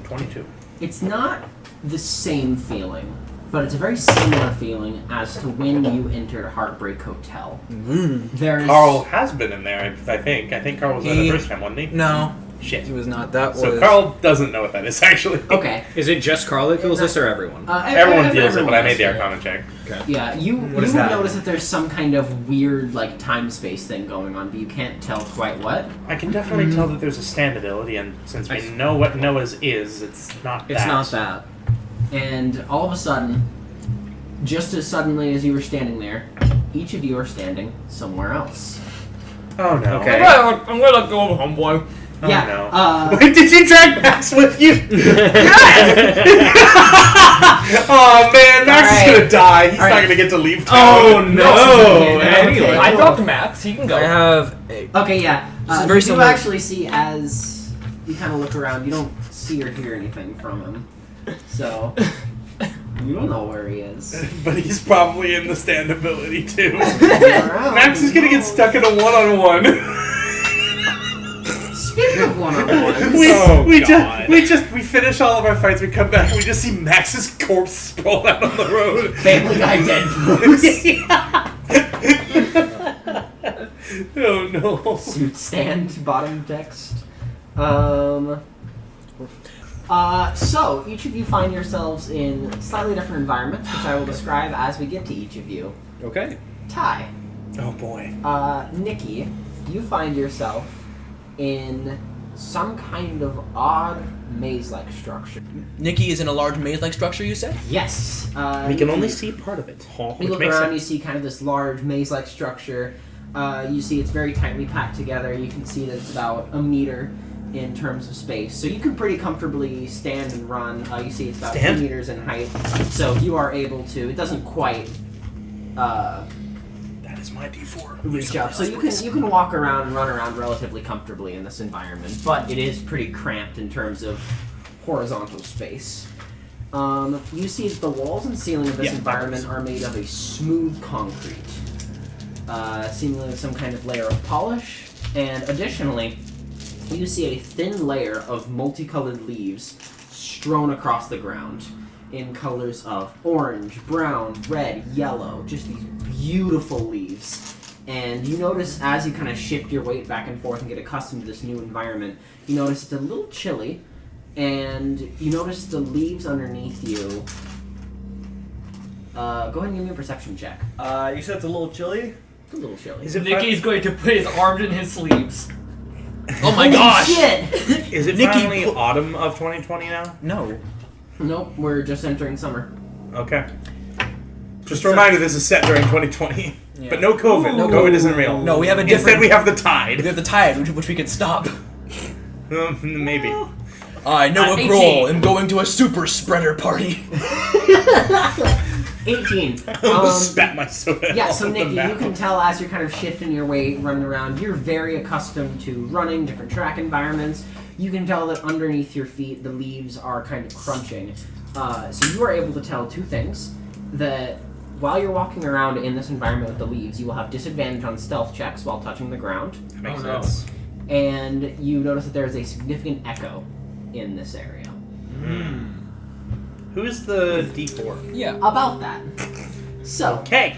22. It's not the same feeling, but it's a very similar feeling as to when you entered Heartbreak Hotel. There's Carl has been in there, I think. I think Carl was there the first time, wasn't he? No, Shit. he was not. That So was Carl doesn't know what that is, actually. Okay. Is it just Carl that feels this or everyone? Everyone feels it, but I made the everyone Arcana check. Yeah, you What is would that? notice that there's some kind of weird like time space thing going on, but you can't tell quite what. I can definitely tell that there's a stand ability, and since we know what Noah's is, it's not that. It's not that. And all of a sudden, just as suddenly as you were standing there, each of you are standing somewhere else. Oh no. Okay. I'm gonna go, homeboy. Oh, yeah. no. Wait, did you drag Max with you? Oh man, Max Alright. is gonna die. He's not Alright. gonna get to leave Oh town. no! Okay. Anyway. I dropped Max. He can go. I have a. Okay, yeah. This is very you do similar- actually see as you kind of look around. You don't see or hear anything from him. So, you don't know where he is. But he's probably in the stand ability too. Around. Max is gonna get stuck in a one-on-one. Speaking of one-on-ones, We finish all of our fights, we come back, and we just see Max's corpse sprawled out on the road. Family Guy dead pose. Oh no. Suit stand, bottom text. So, each of you find yourselves in slightly different environments, which I will describe as we get to each of you. Okay. Ty. Oh boy. Nikki, you find yourself in some kind of odd maze-like structure. Nikki is in a large maze-like structure, you said? Yes. We can only see part of it. You look around, you see kind of this large maze-like structure. You see it's very tightly packed together. You can see that it's about a meter in terms of space. So you can pretty comfortably stand and run. You see it's about 2 meters in height. So you are able to, it doesn't quite That is my D4. reach up. So you can walk around and run around relatively comfortably in this environment, but it is pretty cramped in terms of horizontal space. You see that the walls and ceiling of this environment are made of a smooth concrete, seemingly with some kind of layer of polish, and additionally, you see a thin layer of multicolored leaves strewn across the ground in colors of orange, brown, red, yellow, just these beautiful leaves. And you notice as you kind of shift your weight back and forth and get accustomed to this new environment, you notice it's a little chilly, and you notice the leaves underneath you. Go ahead and give me a perception check. You said it's a little chilly? It's a little chilly. Nikki's going to put his arms in his sleeves. Oh my gosh! Shit! Is it Nikki finally autumn of 2020 now? No. Nope, we're just entering summer. Okay. Just a reminder, this is set during 2020. Yeah. But no COVID. No COVID COVID. isn't real. No, we have a Instead, different... we have the We tide. have the tide, which we can stop. Maybe. I, Noah 18. Grohl, am going to a super spreader party. 18. I almost spat my soda Yeah, all so over the Nikki, map. you can tell as you're kind of shifting your weight, running around, you're very accustomed to running, different track environments. You can tell that underneath your feet, the leaves are kind of crunching. So you are able to tell two things. That while you're walking around in this environment with the leaves, you will have disadvantage on stealth checks while touching the ground. That makes no. sense. And you notice that there is a significant echo in this area. Who is the D4? Yeah. About that. So, Okay.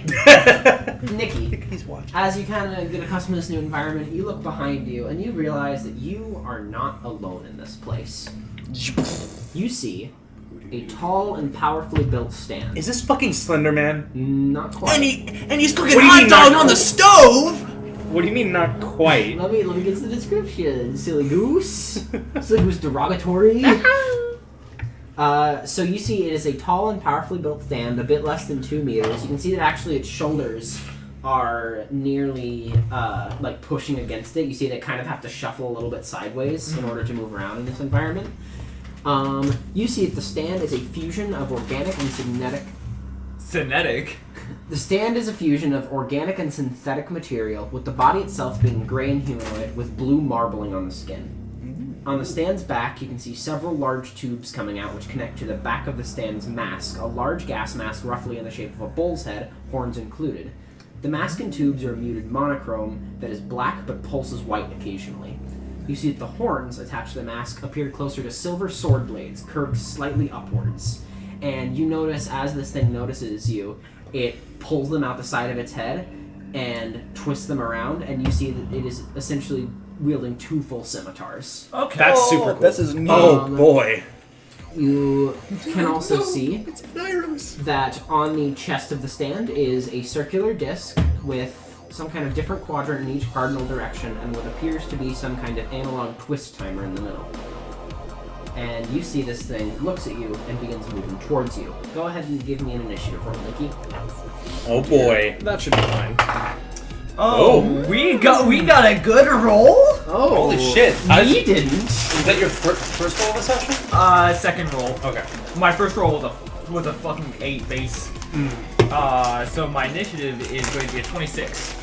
Nikki, He's watching. as you kind of get accustomed to this new environment, you look behind you and you realize that you are not alone in this place. You see a tall and powerfully built stand. Is this fucking Slender Man? Not quite. And he's cooking What do you hot mean dog not on the stove! What do you mean not quite? Let me get to the description. Silly goose. Silly goose derogatory. So you see it is a tall and powerfully built stand, a bit less than 2 meters. You can see that actually its shoulders are nearly like pushing against it. You see they kind of have to shuffle a little bit sideways in order to move around in this environment. You see that the stand is a fusion of organic and synthetic. Synthetic? The stand is a fusion of organic and synthetic material, with the body itself being gray and humanoid with blue marbling on the skin. On the stand's back, you can see several large tubes coming out which connect to the back of the stand's mask, a large gas mask roughly in the shape of a bull's head, horns included. The mask and tubes are a muted monochrome that is black but pulses white occasionally. You see that the horns attached to the mask appear closer to silver sword blades, curved slightly upwards. And you notice, as this thing notices you, it pulls them out the side of its head and twists them around, and you see that it is essentially wielding 2 full scimitars. Okay. That's super cool. This is neat. Oh boy. You can also see that on the chest of the stand is a circular disc with some kind of different quadrant in each cardinal direction and what appears to be some kind of analog twist timer in the middle. And you see this thing looks at you and begins moving towards you. Go ahead and give me an initiative roll, Nikki. Oh boy. That should be fine. Oh, we got a good roll? Oh, Holy shit. We didn't. Is that your first roll of the session? Second roll. Okay. My first roll was a fucking 8 base. So my initiative is going to be a 26.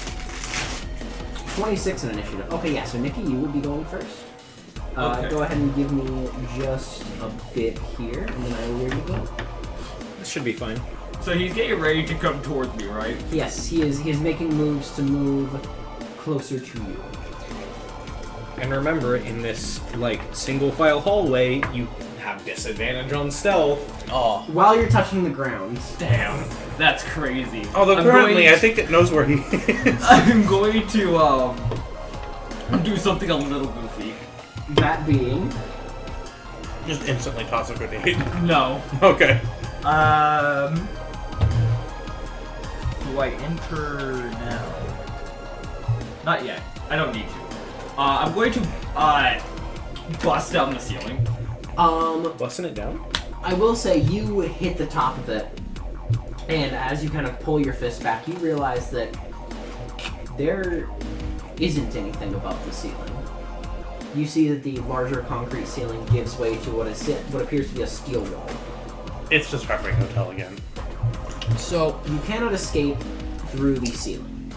26 in initiative. Okay, yeah, so Nikki, you would be going first. Okay. Go ahead and give me just a bit here, and then I will hear you go. This should be fine. So he's getting ready to come towards me, right? Yes, he is making moves to move closer to you. And remember, in this like single file hallway, you have disadvantage on stealth. Oh. While you're touching the ground. Damn, that's crazy. Although I'm currently, going I think it knows where he is. I'm going to do something a little goofy. That being. Just instantly toss a grenade. No. Okay. Do I enter now? Not yet. I don't need to. I'm going to bust down the ceiling. Busting it down? I will say you hit the top of it, and as you kind of pull your fist back, you realize that there isn't anything above the ceiling. You see that the larger concrete ceiling gives way to what appears to be a steel wall. It's just Heartbreak Hotel again. So you cannot escape through the ceiling.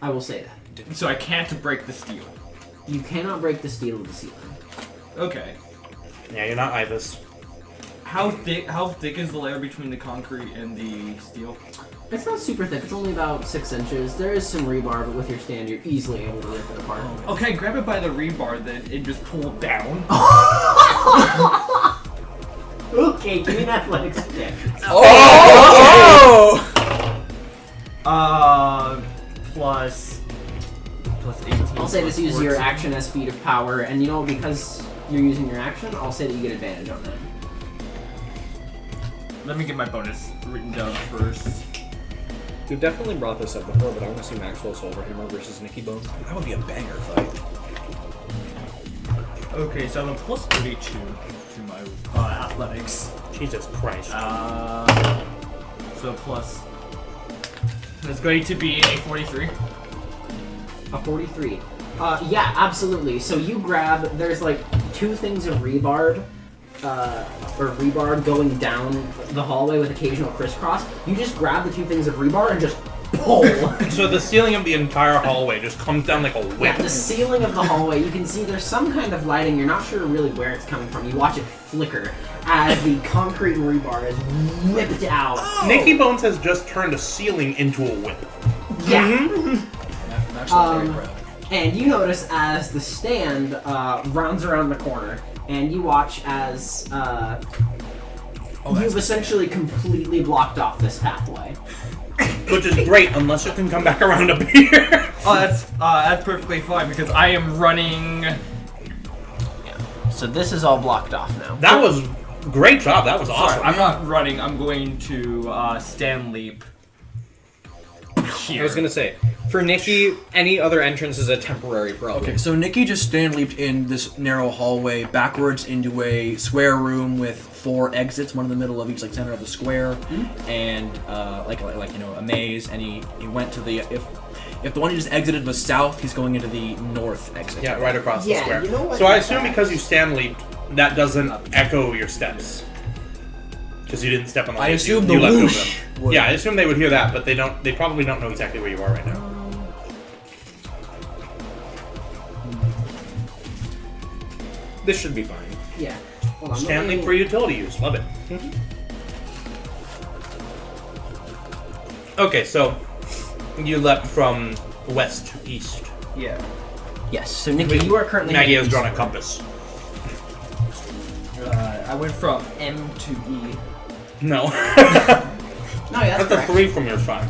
I will say that. So I can't break the steel. You cannot break the steel of the ceiling. Okay. Yeah, you're not Ibis. How thick is the layer between the concrete and the steel? It's not super thick, it's only about 6 inches. There is some rebar, but with your stand, you're easily able to rip it apart. Okay, grab it by the rebar then and just pull it down. Okay, give me an athletics check. Oh! Plus 18. I'll say this plus uses your 14. action as feat of power, and because you're using your action, I'll say that you get advantage on that. Let me get my bonus written down first. We've definitely brought this up before, but I want to see Maxwell Silverhammer versus Nicky Bones. That would be a banger fight. Okay, so I'm a plus 32 to my athletics. Jesus Christ. So plus. That's going to be a 43. A 43. Yeah, absolutely. So you grab, there's like 2 things of rebar going down the hallway with occasional crisscross. You just grab the 2 things of rebar and just pull. So the ceiling of the entire hallway just comes down like a whip. Yeah, the ceiling of the hallway, you can see there's some kind of lighting. You're not sure really where it's coming from. You watch it flicker as the concrete and rebar is whipped out. Nicky Bones has just turned a ceiling into a whip. Yeah. Maxwell's very proud. And you notice as the stand rounds around the corner, and you watch as you've essentially completely blocked off this pathway. Which is great, unless it can come back around up here. Oh, that's perfectly fine because I am running. So this is all blocked off now. That was great job. That was awesome. Sorry, I'm not running. I'm going to stand leap. Here. I was gonna say, for Nikki, any other entrance is a temporary problem. Okay, so Nikki just stand leaped in this narrow hallway backwards into a square room with 4 exits, one in the middle of each like center of the square, and like a maze. And he went to the if the one he just exited was south, he's going into the north exit. Yeah, right across the Yeah, square. you know what? So I assume because you stand leaped, that doesn't echo your steps. Because you didn't step on the I leaf, assume you the leapt over whoosh them. would. Yeah, I assume they would hear that, but they don't. They probably don't know exactly where you are right now. This should be fine. Yeah. Hold on, Stand let leap me- for utility use. Love it. Okay, so you leapt from west to east. Yeah. Yes. So Nikki, you are currently. Maggie has drawn a compass. I went from M to E. No. No, yeah, that's That's a correct. 3 from your side.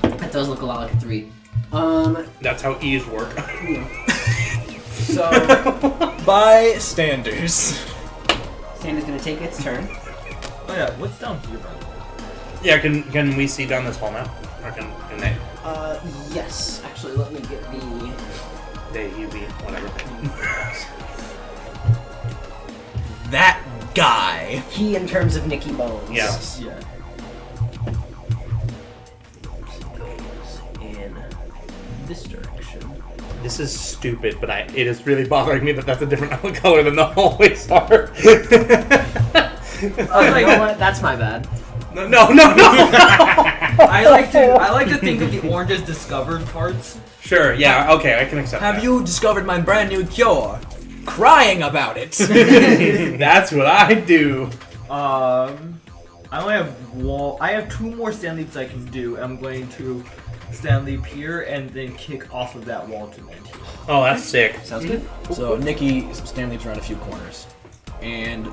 That does look a lot like a 3. That's how E's work. So Bystanders. Stand is going to take its turn. Oh yeah, what's down here, by the way? Yeah, can we see down this hall now? Or can they? Yes. Actually, let me get the. They, you, we, whatever. That guy. He in terms of Nicky Bones. Yeah. Yeah. In this direction. This is stupid, but it is really bothering me that that's a different color than the hallways are. Oh, you know what? That's my bad. No. I like to think of the orange as discovered parts. Sure, yeah, okay, I can accept that. Have you discovered my brand new cure? Crying about it. That's what I do. I only have I have 2 more stand leaps I can do. I'm going to stand leap here and then kick off of that wall to land here. Oh, that's sick. Sounds good. So Nikki stand leaps around a few corners, and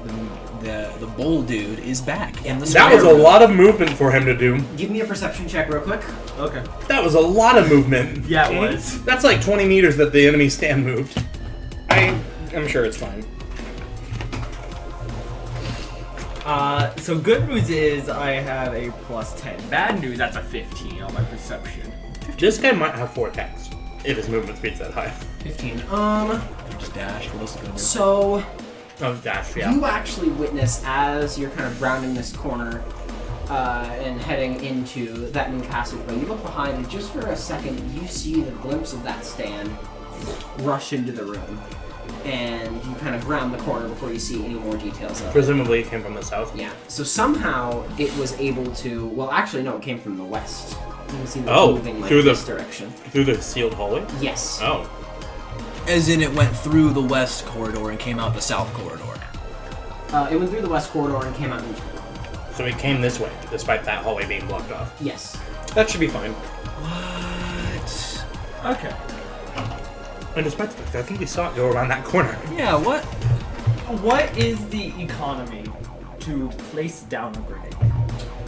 the bull dude is back in the That was a lot of movement for him to do. Give me a perception check real quick. Okay. That was a lot of movement. Yeah, it was. That's like 20 meters that the enemy stand moved. I'm sure it's fine. So good news is I have a +10. Bad news, that's a 15 on my perception. This guy might have 4 attacks if his movement speed's that high. 15. Just dash. What else is going So Oh, dash, yeah. you actually witness as you're kind of rounding this corner and heading into that new passageway. You look behind, and just for a second, you see the glimpse of that stand rush into the room, and you kind of round the corner before you see any more details of it. Presumably it came from the south. Yeah. So somehow it was able to. Well, actually, no. It came from the west. You can see them Oh, moving like through the- this direction. Through the sealed hallway? Yes. Oh. As in, it went through the west corridor and came out the south corridor. It went through the west corridor and came out into the room. So it came this way, despite that hallway being blocked off. Yes. That should be fine. What? Okay. And despite the fact that I think we saw it go around that corner. Yeah, what? What is the economy to place down a grenade?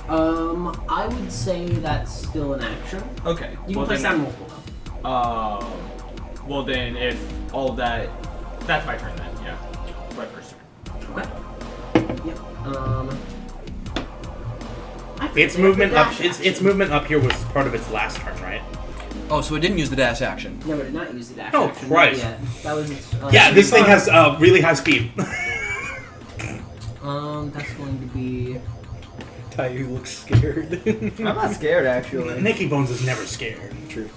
I would say that's still an action. Okay. You can place down multiple. Well then, if all that, that's my turn then. Yeah, my first turn. Okay. Yep. I Its forget movement the up. dash Its action. movement up here was part of its last turn, right? Oh, so it didn't use the dash action. No, it did not use the dash Oh, action. Christ. Not yet. That was its. Yeah, this thing has really high speed. That's going to be. You look scared. I'm not scared actually. Nicky Bones is never scared. True.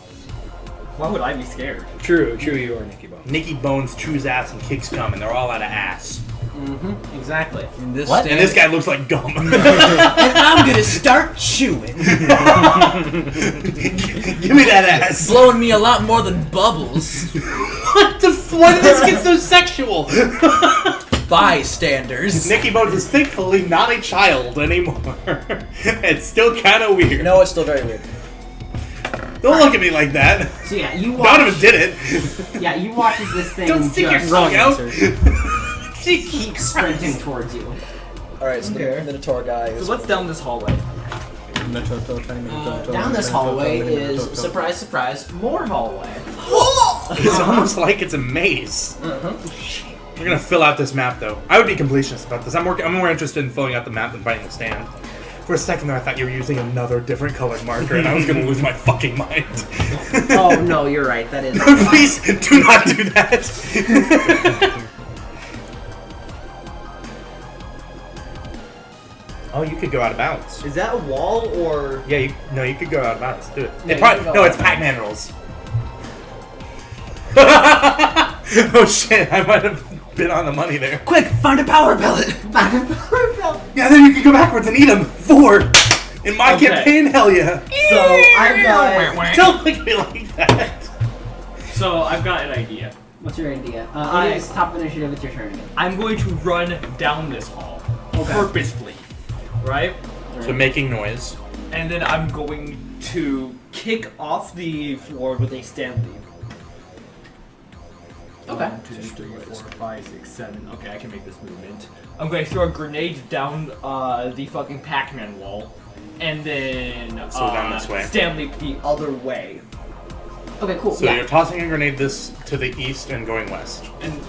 Why would I be scared? True, you are Nicky Bones. Nicky Bones chews ass and kicks gum, and they're all out of ass. Mm-hmm. Exactly. And this What? And this guy looks like gum. And I'm gonna start chewing. Give me that ass. Blowing me a lot more than bubbles. What the? Why did this get so sexual? Bystanders. Nicky Bones is thankfully not a child anymore. It's still kind of weird. No, it's still very weird. Don't look at me like that. So yeah, you watch. Donovan did it. Yeah, you watch as this thing Don't stick your just tongue out. keeps sprinting towards you. Alright, so Okay. the Minotaur guy is. So what's down this hallway? Down this hallway is, surprise, surprise, more hallway. It's almost like it's a maze. We're gonna fill out this map, though. I would be completionist about this. I'm more interested in filling out the map than finding the stand. For a second there, I thought you were using another different colored marker, and I was gonna lose my fucking mind. Oh no, you're right. That is. Please do not do that. Oh, you could go out of bounds. Is that a wall or? Yeah, you could go out of bounds. Do it. Yeah, It you can go no, out it's of Pac-Man rules. Oh shit! I might have been on the money there. Quick, find a power pellet. Yeah, then you can go backwards and eat them. 4 in my Okay. campaign. Hell yeah! So I've got. Don't look at me like that. So I've got an idea. What's your idea? I- It is top initiative. It's your turn again. I'm going to run down this hall purposefully, right? So making noise. And then I'm going to kick off the floor with a stand leap. Okay. 1, 2, 3, 4, 5, 6, 7. Okay, I can make this movement. I'm going to throw a grenade down the fucking Pac-Man wall, and then So down this way. stand leap the other way. Okay, cool. So yeah. you're tossing a grenade this to the east and going west. And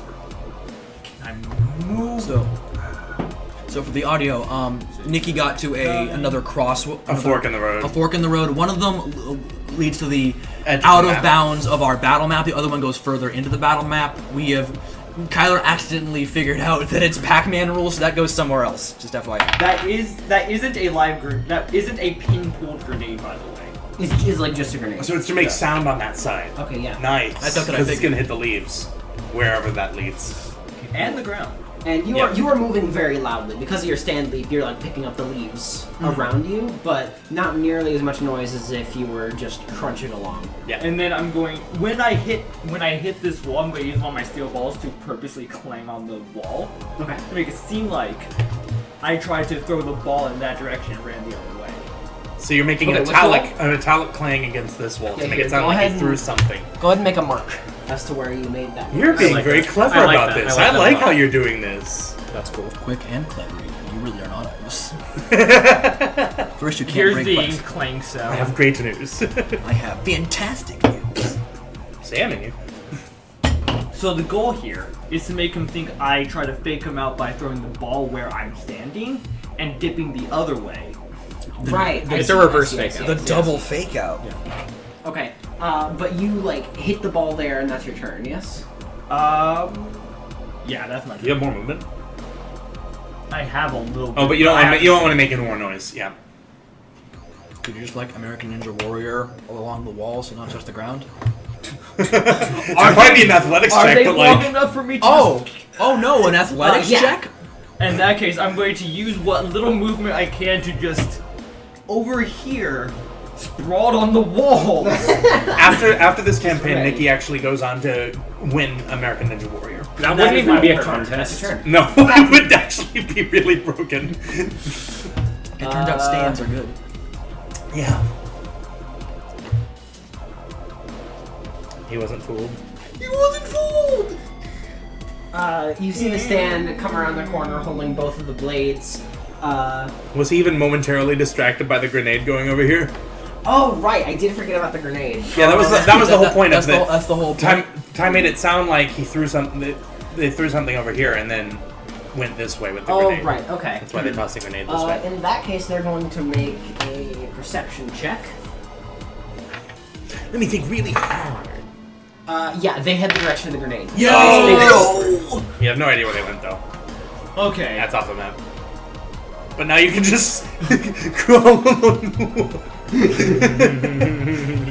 can I move? So for the audio, Nikki got to another cross. A fork in the road. A fork in the road. One of them leads to the Edge of out the of map. bounds of our battle map. The other one goes further into the battle map. Kyler accidentally figured out that it's Pac-Man rules, so that goes somewhere else. Just FYI. That isn't a live grenade. That isn't a pin-pulled grenade, by the way. It's like just a grenade. So it's to make sound on that side. Okay, yeah. Nice. That's what I Because it's figured. gonna hit the leaves, wherever that leads. And the ground. And you are moving very loudly. Because of your stand leap, you're like picking up the leaves around you, but not nearly as much noise as if you were just crunching along. Yeah. And then I'm going when I hit this wall, I'm going to use one of my steel balls to purposely clang on the wall. Okay. To make it seem like I tried to throw the ball in that direction and ran the other way. So you're making an metallic clang against this wall to make it sound like you threw something. Go ahead and make a mark as to where you made that. You're being very clever about this. I like how you're doing this. That's cool. Quick and clever. You really are not. First, you can't Here's bring the questions. clang sound. I have great news. I have fantastic news. Sam you. So the goal here is to make him think I try to fake him out by throwing the ball where I'm standing and dipping the other way. Right. It's a reverse fake out. The double fake out. Yeah. Okay. But you like hit the ball there, and that's your turn. Yes. Yeah, that's my turn. You have more movement. I have a little bit. Oh, but you don't want to make any more noise. Yeah. Could you just like American Ninja Warrior along the walls and not just the ground? It might be an athletics Are check, they but long like. enough for me to Oh no, an athletics yeah. check? In that case, I'm going to use what little movement I can to just over here sprawled on the wall. After this campaign, ready. Nikki actually goes on to win American Ninja Warrior. That wouldn't is even my be a order. contest. That's your turn. No, it would actually be really broken. It turned out stands are good. Yeah. He wasn't fooled. He wasn't fooled! You see the stand come around the corner holding both of the blades. Was he even momentarily distracted by the grenade going over here? Oh, right, I did forget about the grenade. Yeah, that was the whole point of it. That's the whole point. Ty made it sound like he threw something. They threw something over here and then went this way with the Oh, grenade. right, okay. That's why they tossed the grenade this way. In that case, they're going to make a perception check. Let me think really hard. Yeah, they head the direction of the grenade. Yo! You have no idea where they went though. Okay. That's off the map. But now you can just crawl along the wall. You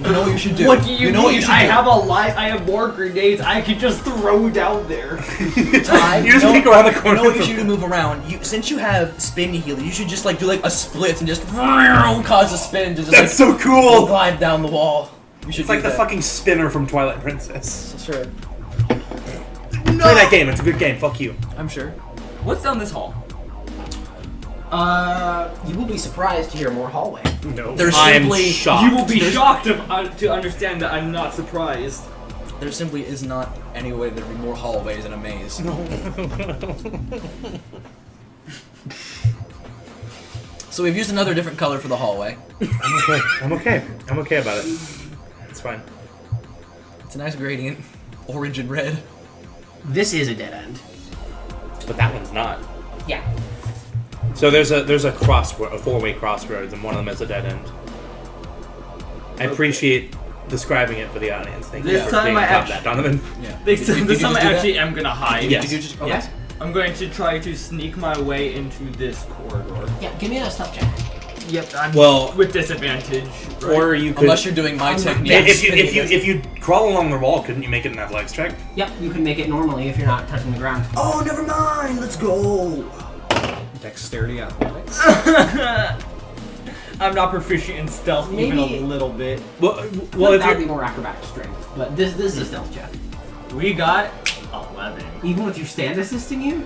know what you should do? What do you know mean? what you should I do? have more grenades I could just throw down there. Ty, You just peek around the corner. You know what you should do to move around? Since you have spin heal, you should just like do like a split and just cause a spin to just That's so cool! glide down the wall. You should It's like do the that. fucking spinner from Twilight Princess. Sure. Play that game, it's a good game, fuck you. I'm sure. What's down this hall? You will be surprised to hear more hallway. No. There's I am simply- shocked. You will be shocked to understand that I'm not surprised. There simply is not any way there'd be more hallways in a maze. So we've used another different color for the hallway. I'm okay about it. It's fine. It's a nice gradient. Orange and red. This is a dead end. But that one's not. Yeah. So there's a crossroad, a four-way crossroads, and one of them is a dead end. I appreciate describing it for the audience. Thank you This for time being I top actu- that, Donovan. Yeah. This Did you time just I do that? actually am gonna hide. Yes. Did you just, okay. Yes. I'm going to try to sneak my way into this corridor. Yeah, give me a stealth check. Yep, I'm Well- with disadvantage. Right? Or you could. Unless you're doing my technique. if you crawl along the wall, couldn't you make it an athletics check? Yep, you can make it normally if you're not touching the ground. Oh, never mind. Let's go. Dexterity athletics. I'm not proficient in stealth even Maybe- a little bit. Well, That if would be you're more acrobatic strength, but this is a stealth check. We got 11. Even with your stand assisting you?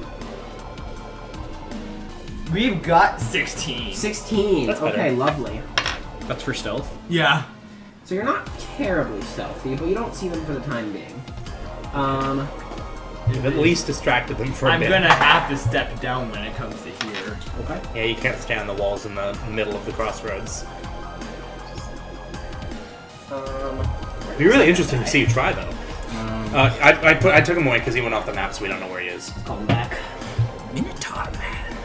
We've got 16. 16. That's better. Okay, lovely. That's for stealth. Yeah. So you're not terribly stealthy, but you don't see them for the time being. you've at least distracted them for a I'm bit. gonna have to step down when it comes to here. Okay. Yeah, you can't stay on the walls in the middle of the crossroads. It'd be really interesting to see you try though. I took him away because he went off the map, so we don't know where he is. Call him back. Minotaur man.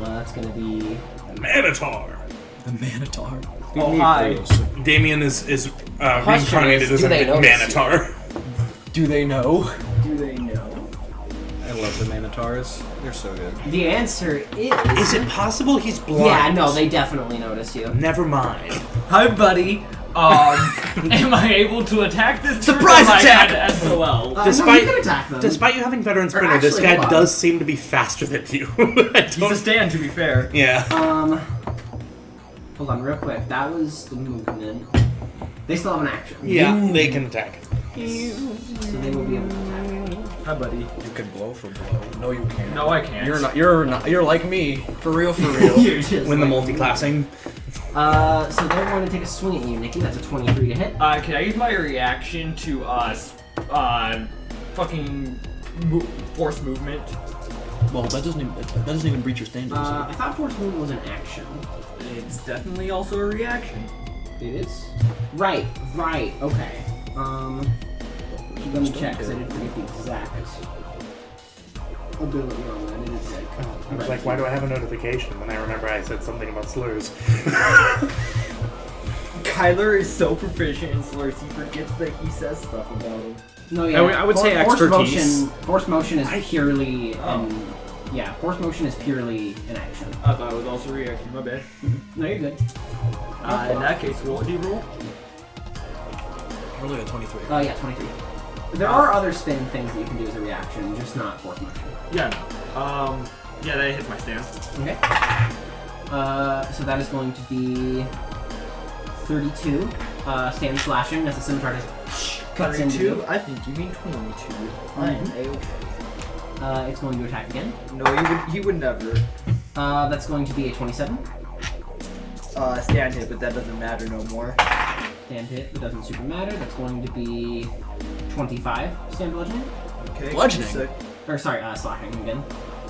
That's gonna be... Minotaur. The Minotaur. Oh, hi. Damien is Question reincarnated is, as a do they notice Minotaur. Do they know? Do they know? I love the Minotaurs. They're so good. The answer is... Is it possible he's blind? Yeah, no, they definitely notice you. Never mind. Hi, buddy. Am I able to attack this? Surprise attack! SOL. No, Despite- you can attack them. Despite you having veteran sprinter, this actually, guy hold on. does seem to be faster than you. I He's don't- a stand, to be fair. yeah. Hold on, real quick. That was the movement. They still have an action. Yeah, they can attack. So they will be able to attack. Hi, buddy. You can blow for blow. No, you can't. No, I can't. You're not. You're like me. For real. For real. You're just When the like- multi-classing. So they're going to take a swing at you, Nikki. That's a 23 to hit. Can I use my reaction to, fucking force movement? Well, that doesn't even breach your standards. I thought force movement was an action. It's definitely also a reaction. It is? Right, okay. Let me check, because I didn't forget the exact ability on that. It is like... I was like, why do I have a notification? Then I remember I said something about slurs. Kyler is so proficient in slurs, he forgets that he says stuff about them. No, yeah. I would say expertise. Force motion is purely... force motion is purely an action. I thought it was also a reaction, my bad. No, you're good. In that case, what do you roll? Roll like a 23. Oh, yeah, 23. There are other spin things that you can do as a reaction, just not force motion. Yeah, no. Yeah, that hits my stand. Okay. So that is going to be 32. Stand slashing as the scimitar just cuts into you. I think you mean 22. I'm A-okay. It's going to attack again. No, he would never. That's going to be a 27. Stand hit, but that doesn't matter no more. Stand hit, it doesn't super matter. That's going to be 25. Stand bludgeoning. Okay. Bludgeoning? Or sorry, slashing again.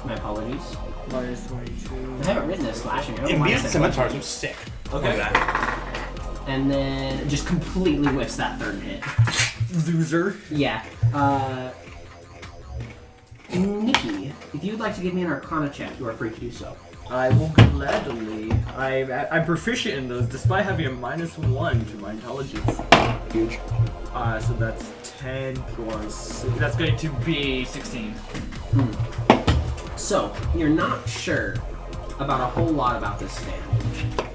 My apologies. Minus 22. I haven't written as slashing. I don't know why I Immune said scimitars bludgeoning. are sick. Okay. Like that. And then just completely whiffs that third hit. Loser. Yeah. Nikki, if you would like to give me an Arcana check, you are free to do so. I will gladly. I'm proficient in those, despite having a -1 to my intelligence. Huge. So that's 10 plus. That's going to be 16. So, you're not sure about a whole lot about this stand.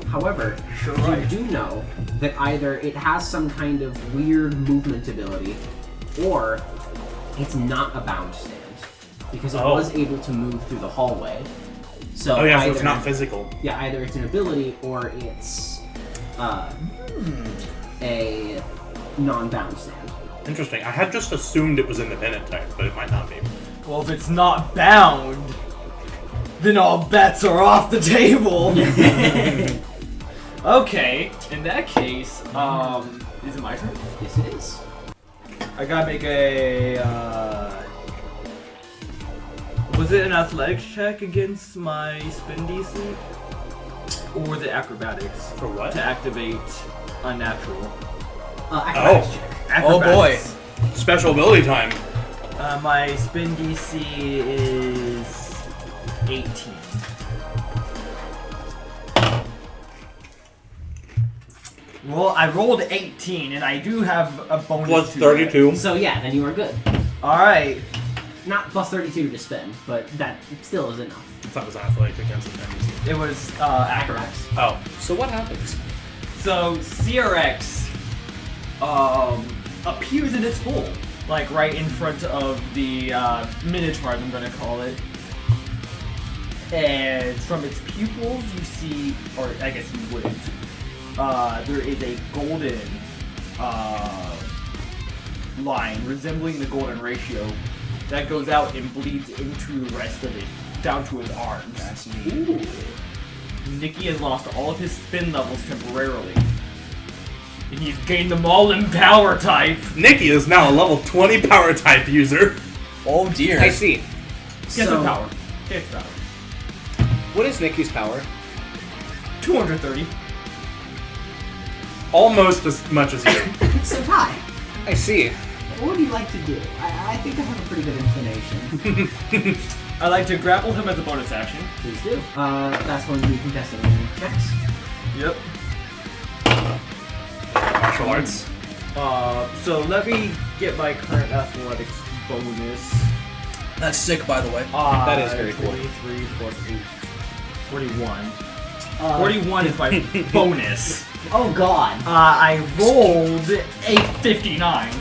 However, Sure you right. do know that either it has some kind of weird movement ability, or it's not a bound stand. Because it was able to move through the hallway. So Oh yeah, so either, it's not physical. Yeah, either it's an ability or it's a non-bound stand. Interesting. I had just assumed it was independent type, but it might not be. Well, if it's not bound, then all bets are off the table. Okay, in that case, is it my turn? Yes, it is. I gotta make a, was it an athletics check against my spin DC? Or was it acrobatics? For what? To activate Unnatural. Acrobatics check. Oh boy. Acrobatics. Special ability time. My spin DC is 18. Well, I rolled 18, and I do have a bonus. Plus to 32. So yeah, then you are good. that. All right. Not plus 32 to spin, but that still is enough. I thought it was athletic against the tendency. It was acrobatics. Oh. So what happens? So CRX appears in its full, like right in front of the Minotaur, I'm gonna call it. And from its pupils, you see, or I guess you wouldn't. There is a golden line resembling the golden ratio that goes out and bleeds into the rest of it, down to his arms. That's neat. Nikki has lost all of his spin levels temporarily. And he's gained them all in power type. Nikki is now a level 20 power type user. Oh dear. I see. Get So- the power. Get the power. What is Nikki's power? 230. Almost as much as you. So Ty, I see. what would you like to do? I think I have a pretty good inclination. I like to grapple him as a bonus action. Please do. That's going to be contesting checks. Yep. Martial arts. So let me get my current athletics bonus. That's sick, by the way. That is very cool. 23 plus 8. 41. 41 is my bonus. Oh god. I rolled a 59.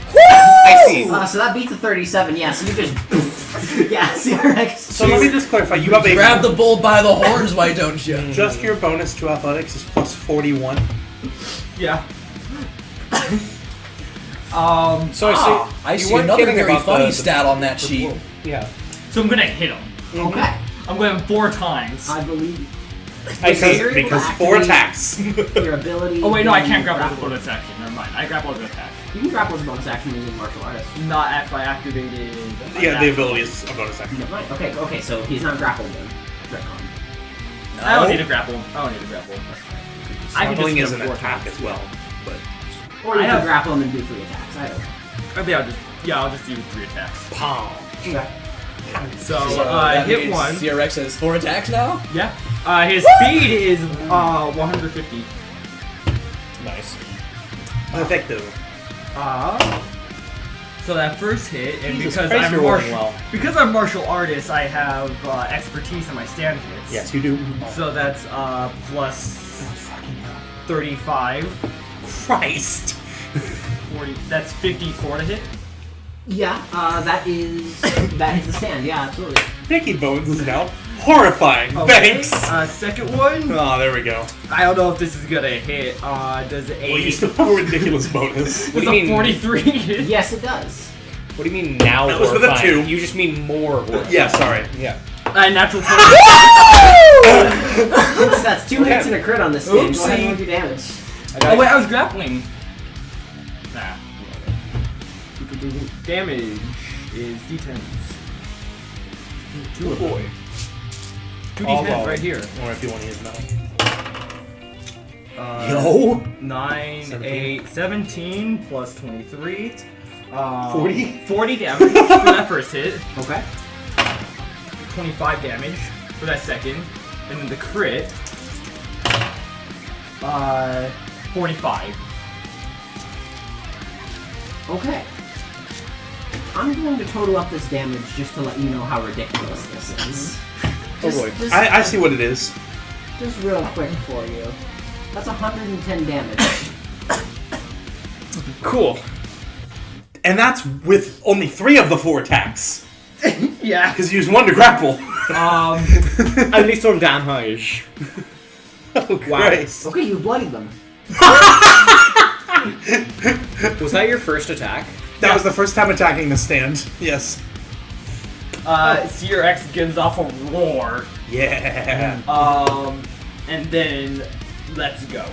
I see. So that beats a 37, yeah, so you just... yeah, CRX. So let me just clarify. You have a Grab the bull by the horns, why don't you? just your bonus to athletics is plus 41. Yeah. So I you see weren't another kidding very about funny the- stat on that the sheet. blow. Yeah. So I'm gonna hit him. Okay. I'm going 4 times. I believe Because 4 attacks. your ability... Oh wait, no, I can't grapple. grapple as a bonus action. Never mind. I grapple as an attack. You can grapple as a bonus action using martial artist. Not if I activated. Yeah, the ability is a bonus action. Right, okay, so he's not grappled then. Retcon. I don't need to grapple. I can Stumbling just is an hit him 4 attack times. as well. But Or you I can have- grapple him and do 3 attacks. I don't know. I think I'll just do 3 attacks. Okay. So, that hit means 1. CRX has 4 attacks now? Yeah. His speed is 150. Nice. effective. So that first hit, and Jesus because Christ, I'm you're rolling well. because I'm martial artist, I have expertise in my stand hits. Yes, you do. So that's plus 35. Christ. 40. That's 54 to hit. Yeah, that is the stand. Yeah, absolutely. Nicky Bones is now horrifying. Thanks. Second one. Oh, there we go. I don't know if this is gonna hit. Does it? Well, you still have a ridiculous bonus. What do you mean? 43 hit? Yes, it does. What do you mean now? That was with a horrifying? 2. You just mean more. Horrifying. Yeah, sorry. Yeah. Natural 20. That's 2 hits and a crit on this stand. Go ahead and roll your damage. Oh wait, I was grappling. Nah. Damage is d10s. 2 of them. 2d10s right here. Or if you want to use metal. Yo! 9, 17. 8, 17 plus 23. 40? 40 damage for that first hit. Okay. 25 damage for that second. And then the crit. 45. Okay. I'm going to total up this damage just to let you know how ridiculous this is. Oh boy. I see what it is. Just real quick for you. That's 110 damage. Cool. And that's with only 3 of the 4 attacks. Yeah. Because you used 1 to grapple. Only some damage. Oh, Christ. Okay, you bloodied them. Was that your first attack? That was the first time attacking the stand. Yes. CRX gives off a roar. Yeah. And then let's go.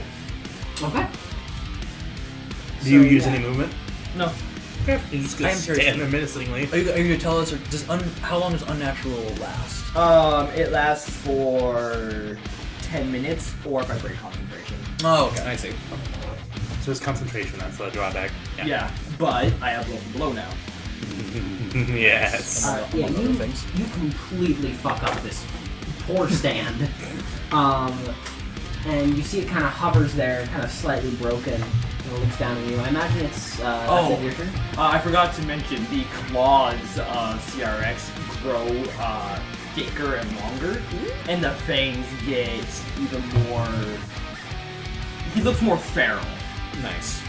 Okay. Do you use any movement? No. You just I am curious. stand there menacingly. Are you going to tell us, or how long does Unnatural last? It lasts for 10 minutes, or if I break concentration. Oh, okay. I see. So it's concentration, that's the drawback. Yeah, but I have blow from below now. Yes. Yeah, among other things. you completely fuck up this poor stand. And you see it kind of hovers there, kind of slightly broken. And it looks down at you. I imagine it's that's it, your turn. I forgot to mention the claws of CRX grow thicker and longer, and the fangs get even more. He looks more feral. Nice.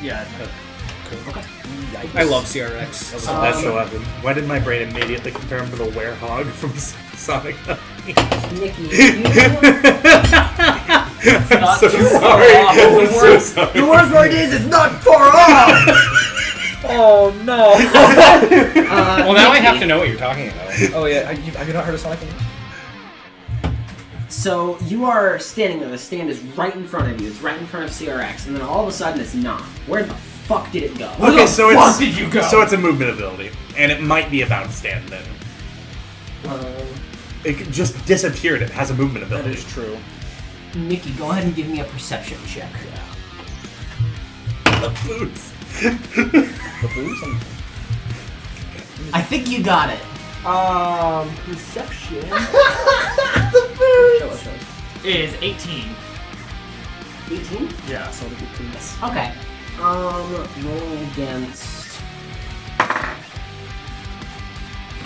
Yeah. Okay. I love CRX. That's so weapon. Why did my brain immediately compare him to the werehog from Sonic? Nicky, you Not so too sorry. far off. I'm so sorry. The worst part is it's not far off. Oh no. Well, now I have to know what you're talking about. Oh, yeah. Have you not heard of Sonic? So you are standing there. The stand is right in front of you. It's right in front of CRX, and then all of a sudden it's not. Where the fuck did it go? Where Okay, the so fuck it's did you go? So it's a movement ability, and it might be about to stand then. It just disappeared. It has a movement That ability. is true. Nicky, go ahead and give me a perception check. The boots. The boots? I think you got it. Perception The boots. is 18. 18? Yeah. So the boots. Okay. Roll against.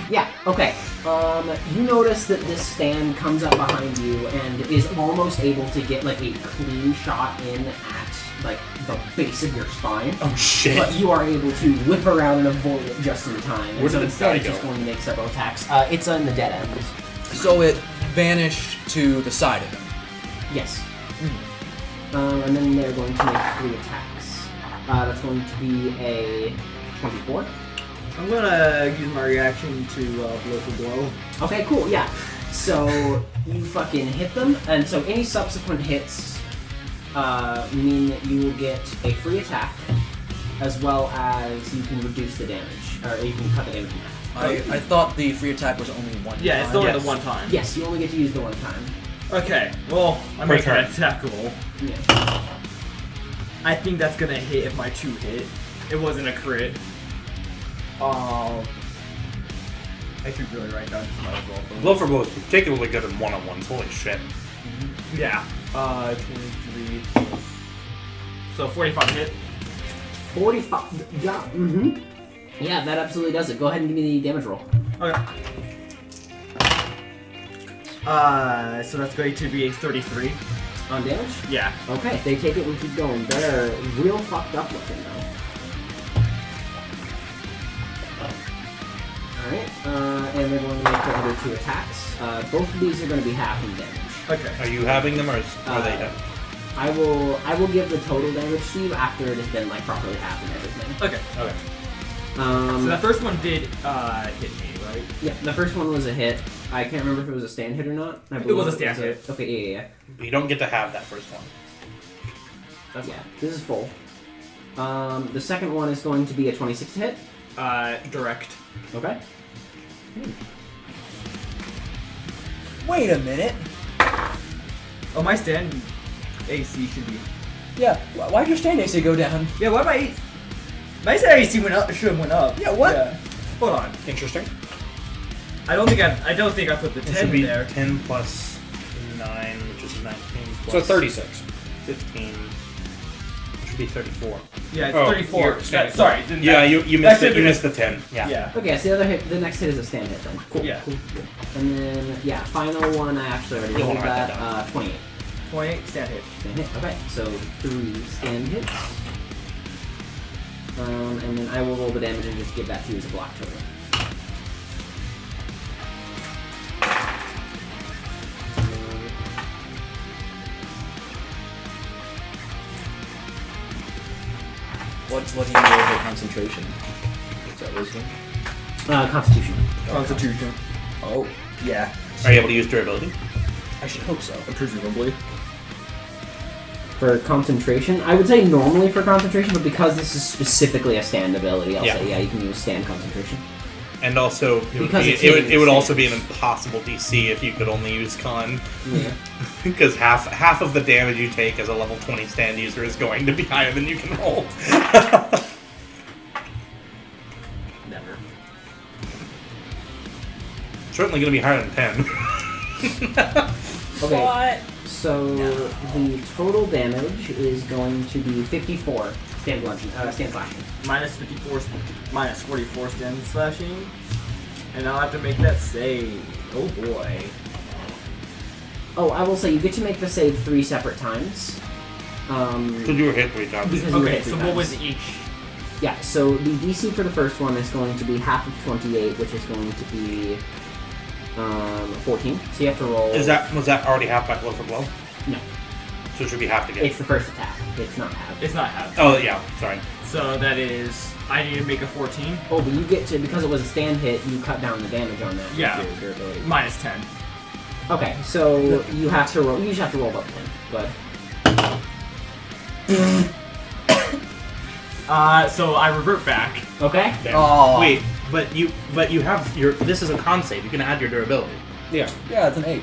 Yeah, okay. You notice that this stand comes up behind you and is almost able to get like a clean shot in at like the base of your spine. Oh shit! But you are able to whip around and avoid it just in time. And Where so did the instead, die it's just go? going to make several attacks. It's on the dead end. So it vanished to the side of him. Yes. And then they're going to make 3 attacks. That's going to be a 24. I'm gonna use my reaction to blow for blow. Okay, cool, yeah. So you fucking hit them, and so any subsequent hits mean that you will get a free attack, as well as you can reduce the damage, or you can cut the damage in half. I thought the free attack was only one. Yeah, it's time. only Yes. the one time. Yes, you only get to use the one time. Okay, well, I'm Per making an turn. attack roll. Yeah. I think that's gonna hit if my 2 hit. It wasn't a crit. I should really write down just my roll. Blow for blow is particularly good in one-on-ones. Holy shit! Yeah. 23. So 45 hit. 45. Yeah. Mm-hmm. Yeah, that absolutely does it. Go ahead and give me the damage roll. Okay. So that's going to be a 33. On damage? Yeah. Okay, they take it and keep going. They're real fucked up looking though. Alright, and they're going to make their other 2 attacks. Both of these are going to be half in damage. Okay. Are you having them, or are they done? I will give the total damage to you after it has been like properly half and everything. Okay. Okay. So that first one did hit me, right? Yeah, the first one was a hit. I can't remember if it was a stand hit or not. I It believe was a stand hit. Okay, yeah. You don't get to have that first one. Yeah, this is full. The second one is going to be a 26 to hit. Direct. Okay. Wait a minute. Oh, my stand AC should be. Yeah. Why'd your stand AC go down? Yeah, why my stand AC went up? Should have went up. Yeah, what? Yeah. Hold on. Interesting. I don't think I put the It 10 should be in there. 10 plus 9, which is 19 So plus 36. 15. It should be 34. Yeah, it's Oh, 34. you're- Yeah, sorry. then Yeah, that- you that missed should've it. You been- missed the 10. Yeah. Yeah. Okay, so the other hit, the next hit is a stand hit then. Cool. Yeah. Cool. And then yeah, final one I actually already You'll rolled wanna write that. that 28. 28 stand hit. Stand hit. Okay, so 3 stand hits. And then I will roll the damage and just give that to you as a block total. What do you roll for concentration? Is that wisdom? Constitution. Constitution. Oh, yeah. Are you able to use durability? I should hope so. Presumably. For concentration, I would say normally for concentration, but because this is specifically a stand ability, I'll Yeah. say yeah, you can use stand concentration. And also, Because it's it would hitting also be an stands. impossible DC if you could only use con. Yeah. Because half of the damage you take as a level 20 stand user is going to be higher than you can roll. Never. Certainly going to be higher than 10. Okay. What? So the total damage is going to be 54 stand bludgeon, stand slashing. Minus 54, minus 44 stand slashing. And I'll have to make that save. Oh boy. Oh, I will say you get to make the save 3 separate times. Because you were hit 3 times. Because you were Okay, hit 3 so times. what was each? Yeah, so the DC for the first one is going to be half of 28, which is going to be 14. So you have to roll. Was that already half by blow for blow? No, So it should be half again. it's the first attack. It's not half. It's not half. Oh, yeah. Sorry. So that is, I need to make a 14. Oh, but you get to, because it was a stand hit, you cut down the damage on that. with Yeah. your durability. Minus 10. Okay, so you have to roll. You just have to roll above 10. But So I revert back. okay. Damn. Oh. Wait, but you have your. This is a con save. You can add your durability. Yeah. Yeah, it's an 8.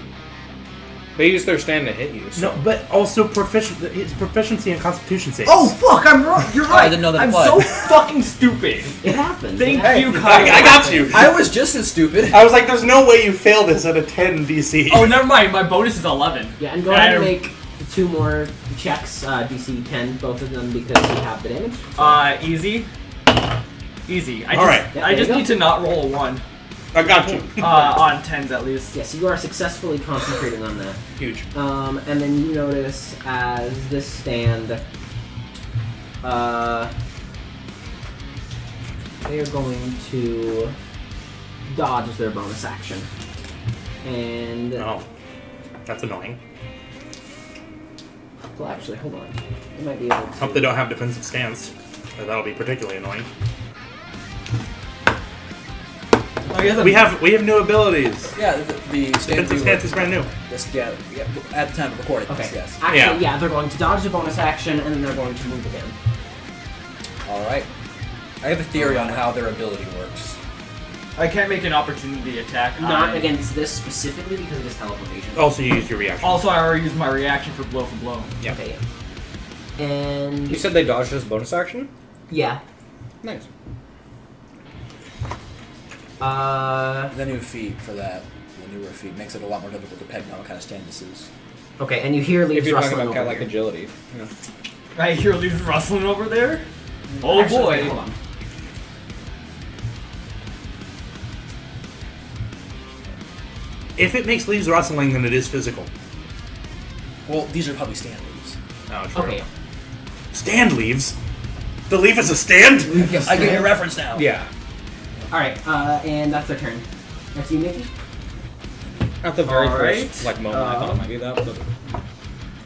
They use their stand to hit you. So. No, but also his proficiency and Constitution saves. Oh fuck! I'm wrong. You're right. I didn't know that I'm applied. so fucking stupid. It happens. Thank It you, happens. Kyle. I got you. I was just as stupid. I was like, "There's no way you failed this at a 10 DC." Oh, never mind. My bonus is 11. Yeah, and go ahead and make 2 more checks, DC 10, both of them because you have the damage. Easy. Easy. All right. Yeah, I there just you go. need to not roll a 1. I got you. On 10s at least. Yes, you are successfully concentrating on that. Huge. And then you notice as this stand, they are going to dodge as their bonus action. And Oh, that's annoying. well, actually, hold on. They might be able to. Hope they don't have defensive stance. Or that'll be particularly annoying. We have new abilities. Yeah, the Defensive stance is brand new. Yeah, at the time of recording. Okay. Yes. Actually, yeah, they're going to dodge the bonus action, and then they're going to move again. All right. I have a theory on how their ability works. I can't make an opportunity attack. Not against this specifically because it is teleportation. Also, you use your reaction. Also, I already used my reaction for blow. Yeah. Okay. And You said they dodged his bonus action? yeah. Nice. The new feat for that, the newer feat, makes it a lot more difficult to peg down what kind of stand this is. Okay, and you hear If leaves you're talking rustling about over cat like here. agility. Yeah. I hear leaves rustling over there. Oh Actually, boy. hold on. If it makes leaves rustling, then it is physical. Well, these are probably stand leaves. Oh, true. Okay. Stand leaves? The leaf is a stand? I get your reference now. Yeah. Alright, and that's their turn. That's you, Nikki? At the very Alright. first moment, I thought it might be that, but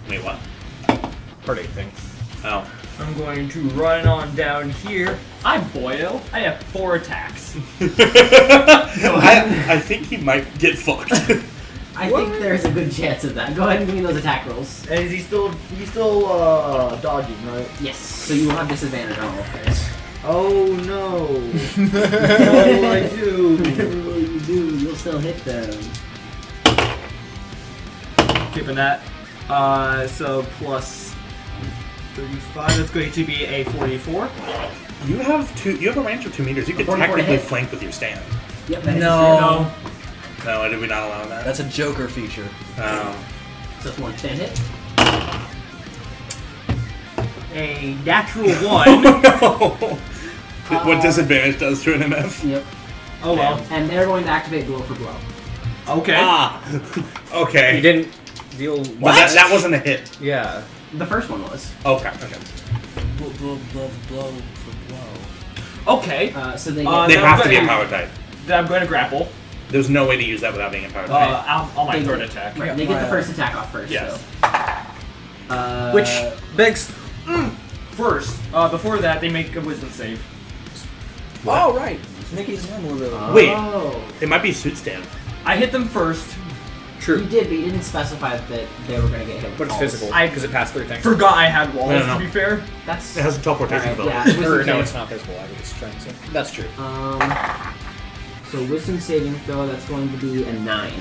Wait, what? part 8 thing. Oh. I'm going to run on down here. I'm Boyo. I have 4 attacks. I think he might get fucked. I think there's a good chance of that. Go ahead and give me those attack rolls. And is he's still dodging, right? Yes, so you will have disadvantage on all of those. Oh no. What will I do? Whatever you do, you'll still hit them. Keeping that. So plus 35. That's going to be a 44. You have a range of 2 meters. You could 44 to technically hit. flank with your stand. Yep, that No. No, did we not allow that? That's a Joker feature. Oh. So it's 1 stand hit. A natural 1. No. What disadvantage does to an MF? Yep. Oh well. And they're going to activate blow for blow. Okay. Ah. Okay. He didn't deal. But that wasn't a hit. Yeah. The first one was. Okay. Blow for blow. Okay. So they They now have to be a I'm power type. I'm going to grapple. There's no way to use that without being a power type. On my They third get- attack. Right, they get the first attack off first. Yes. So. Which begs. First, before that, they make a wisdom save. Oh, right. Nikki's normal ability. Wait. Oh. It might be suit stand. I hit them first. You did, but you didn't specify that they were going to get hit with But it's balls. physical. Because it passed through things. Forgot I had walls, No. to be fair. That's. It has a teleportation Alright, ability. yeah, Or wisdom no, save. it's not physical. I was just trying to say. That's true. So wisdom saving throw, that's going to be a 9.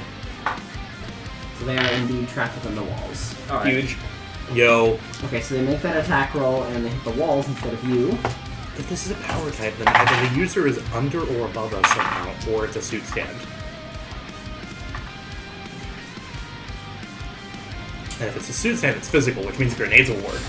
So they are indeed trapped within the walls. Alright. Huge. Yo. Okay, so they make that attack roll and they hit the walls instead of you. If this is a power type, then either the user is under or above us somehow, or it's a suit stand. And if it's a suit stand, it's physical, which means grenades will work.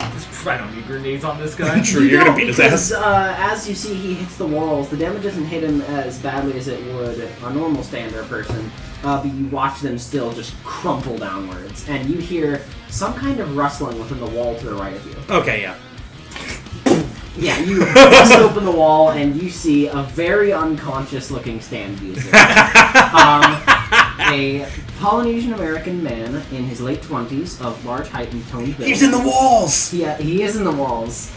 I don't need grenades on this guy. True, you're gonna beat his because, ass. as you see, he hits the walls. The damage doesn't hit him as badly as it would a normal stand or person. But you watch them still just crumple downwards, and you hear some kind of rustling within the wall to the right of you. Okay, yeah. Yeah, you bust open the wall and you see a very unconscious-looking stand user. A Polynesian American man in his late 20s, of large height and toned build. He's in the walls! Yeah, he is in the walls.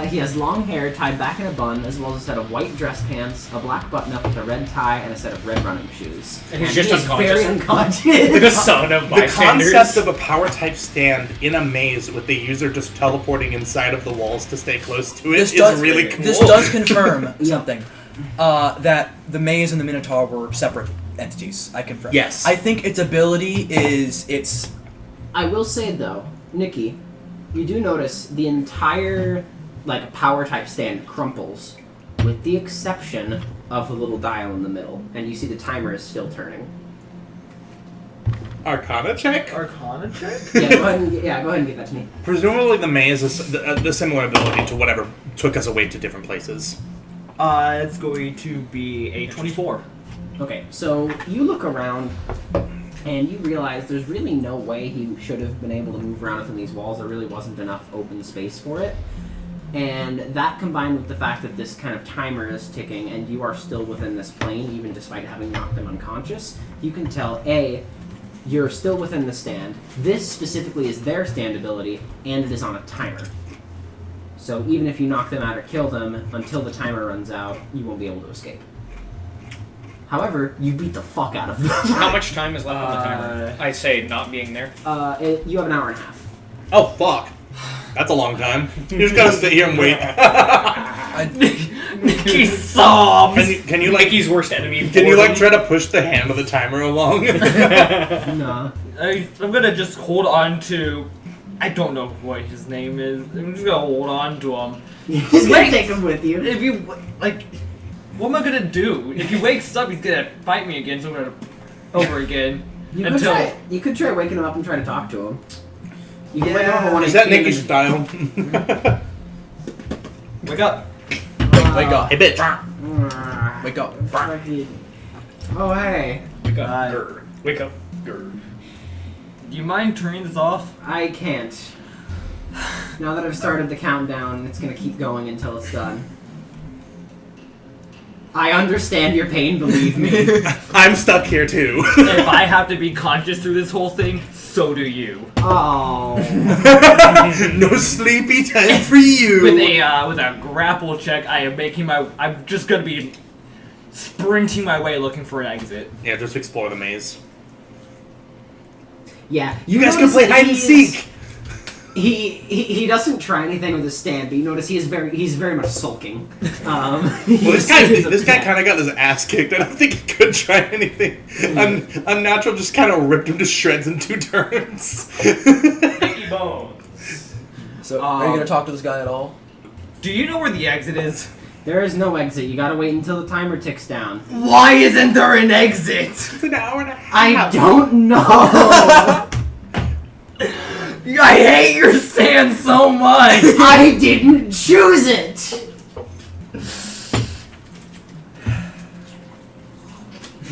He has long hair tied back in a bun, as well as a set of white dress pants, a black button-up with a red tie, and a set of red running shoes. And he's just he is unconscious. very unconscious. The son of The bystanders. concept of a power type stand in a maze with the user just teleporting inside of the walls to stay close to it is really cool. This does confirm something. That the maze and the Minotaur were separate entities. I confirm. Yes. I think its ability is its. I will say, though, Nikki, you do notice the entire power type stand crumples, with the exception of the little dial in the middle, and you see the timer is still turning. Arcana check? Arcana check? Yeah, go ahead and give that to me. Presumably the maze is the similar ability to whatever took us away to different places. It's going to be a 24. Okay, so you look around and you realize there's really no way he should have been able to move around within these walls. There really wasn't enough open space for it. And that combined with the fact that this kind of timer is ticking and you are still within this plane, even despite having knocked them unconscious, you can tell, A, you're still within the stand. This specifically is their stand ability, and it is on a timer. So even if you knock them out or kill them, until the timer runs out, you won't be able to escape. However, you beat the fuck out of them. How much time is left on the timer? I say not being there. You have an hour and a half. Oh, fuck. That's a long time. You just gotta sit here and wait. Nikki sobs. Can you like Nikki's worst enemy. Can you like try to push the hand of the timer along? No. I'm gonna just hold on to. I don't know what his name is. I'm just gonna hold on to him. He's gonna take him with you. If you like, what am I gonna do? If he wakes up, he's gonna fight me again. So I'm gonna over again. You could try waking him up and try to talk to him. You can wake him up at 1 Is that a.m. Nikki's style? Wake up. Wake up. Hey, bitch. Wake up. Oh, hey. Wake up. Grr. Wake up. Grr. Do you mind turning this off? I can't. Now that I've started the countdown, it's gonna keep going until it's done. I understand your pain, believe me. I'm stuck here too. If I have to be conscious through this whole thing, so do you. Oh. No sleepy time for you. With a grapple check, I'm just gonna be sprinting my way looking for an exit. Yeah, just explore the maze. Yeah. You guys can play hide and seek. He doesn't try anything with his stand, but you notice he's very much sulking. Well, this guy kind of got his ass kicked. I don't think he could try anything. Unnatural just kind of ripped him to shreds in 2 turns. Nicky Bones. So, are you gonna talk to this guy at all? Do you know where the exit is? There is no exit. You gotta wait until the timer ticks down. Why isn't there an exit? It's an hour and a half. I don't know. I hate your stand so much. I didn't choose it.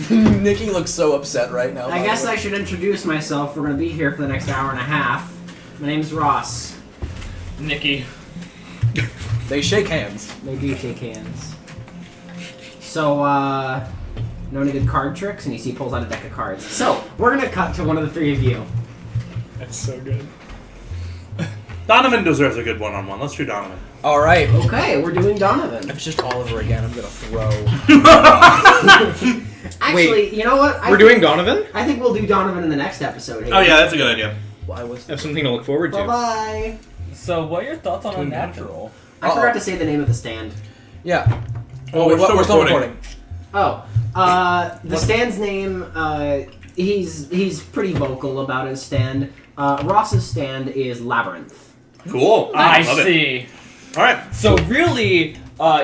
Nikki looks so upset right now. I guess I should introduce myself. We're gonna be here for the next hour and a half. My name's Ross. Nikki. They shake hands. They do shake hands. So, know any good card tricks? And you see he pulls out a deck of cards. So, we're gonna cut to one of the 3 of you. That's so good. Donovan deserves a good one-on-one. Let's do Donovan. All right. Okay, we're doing Donovan. If it's just Oliver again, I'm gonna throw. Actually, you know what? We're doing Donovan? I think we'll do Donovan in the next episode. Oh yeah, that's a good idea. Why was? Have something to look forward to. Bye-bye. So, what are your thoughts on Unnatural? I forgot to say the name of the stand. Yeah. Oh, we're still recording. Oh, the stand's name, he's pretty vocal about his stand. Ross's stand is Labyrinth. Cool. I Love it. see. All right. So really,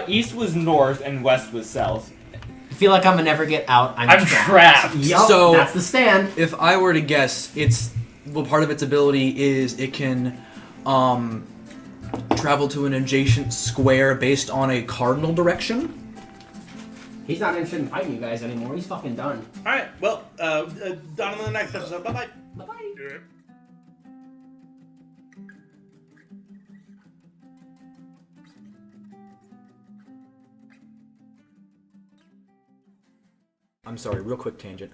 east was north and west was south. I feel like I'm gonna never get out. I'm trapped. Yup, So- that's the stand. If I were to guess, part of its ability is it can travel to an adjacent square based on a cardinal direction. He's not interested in fighting you guys anymore. He's fucking done. All right. Well, Donovan in the next episode. Bye-bye. Bye-bye. I'm sorry, real quick tangent.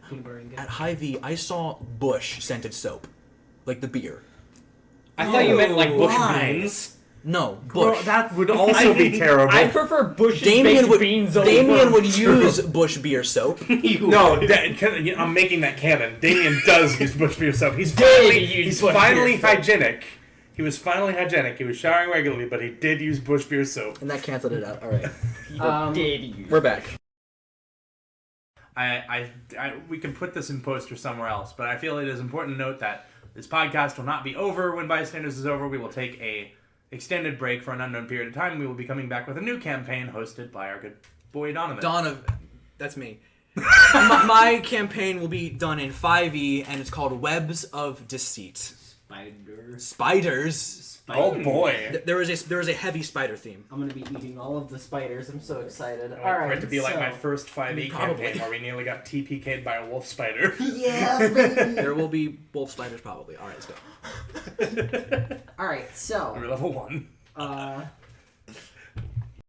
At Hy-Vee, I saw Bush scented soap, like the beer. I thought you meant like bush Why? beans. No, Bush. Well, that would also be terrible. I prefer Bush's Damien baked beans over. would use Bush beer soap. No, I'm making that canon. Damien does use bush beer soap. He's Bush finally beer soap. hygienic. He was finally hygienic. He was showering regularly, but he did use bush beer soap. And that canceled it out. All right, Did we're back. We can put this in post or somewhere else, but I feel it is important to note that this podcast will not be over when Bystanders is over. We will take a extended break for an unknown period of time. We will be coming back with a new campaign hosted by our good boy Donovan. That's me. my campaign will be done in 5e, and it's called Webs of Deceit. Spiders. Oh boy. There is a heavy spider theme. I'm gonna be eating all of the spiders. I'm so excited. I All want right, for it to be like so- my first 5e Probably. campaign where we nearly got TPK'd by a wolf spider. Yeah, baby. There will be wolf spiders probably. All right, let's go. All right, so We're level 1.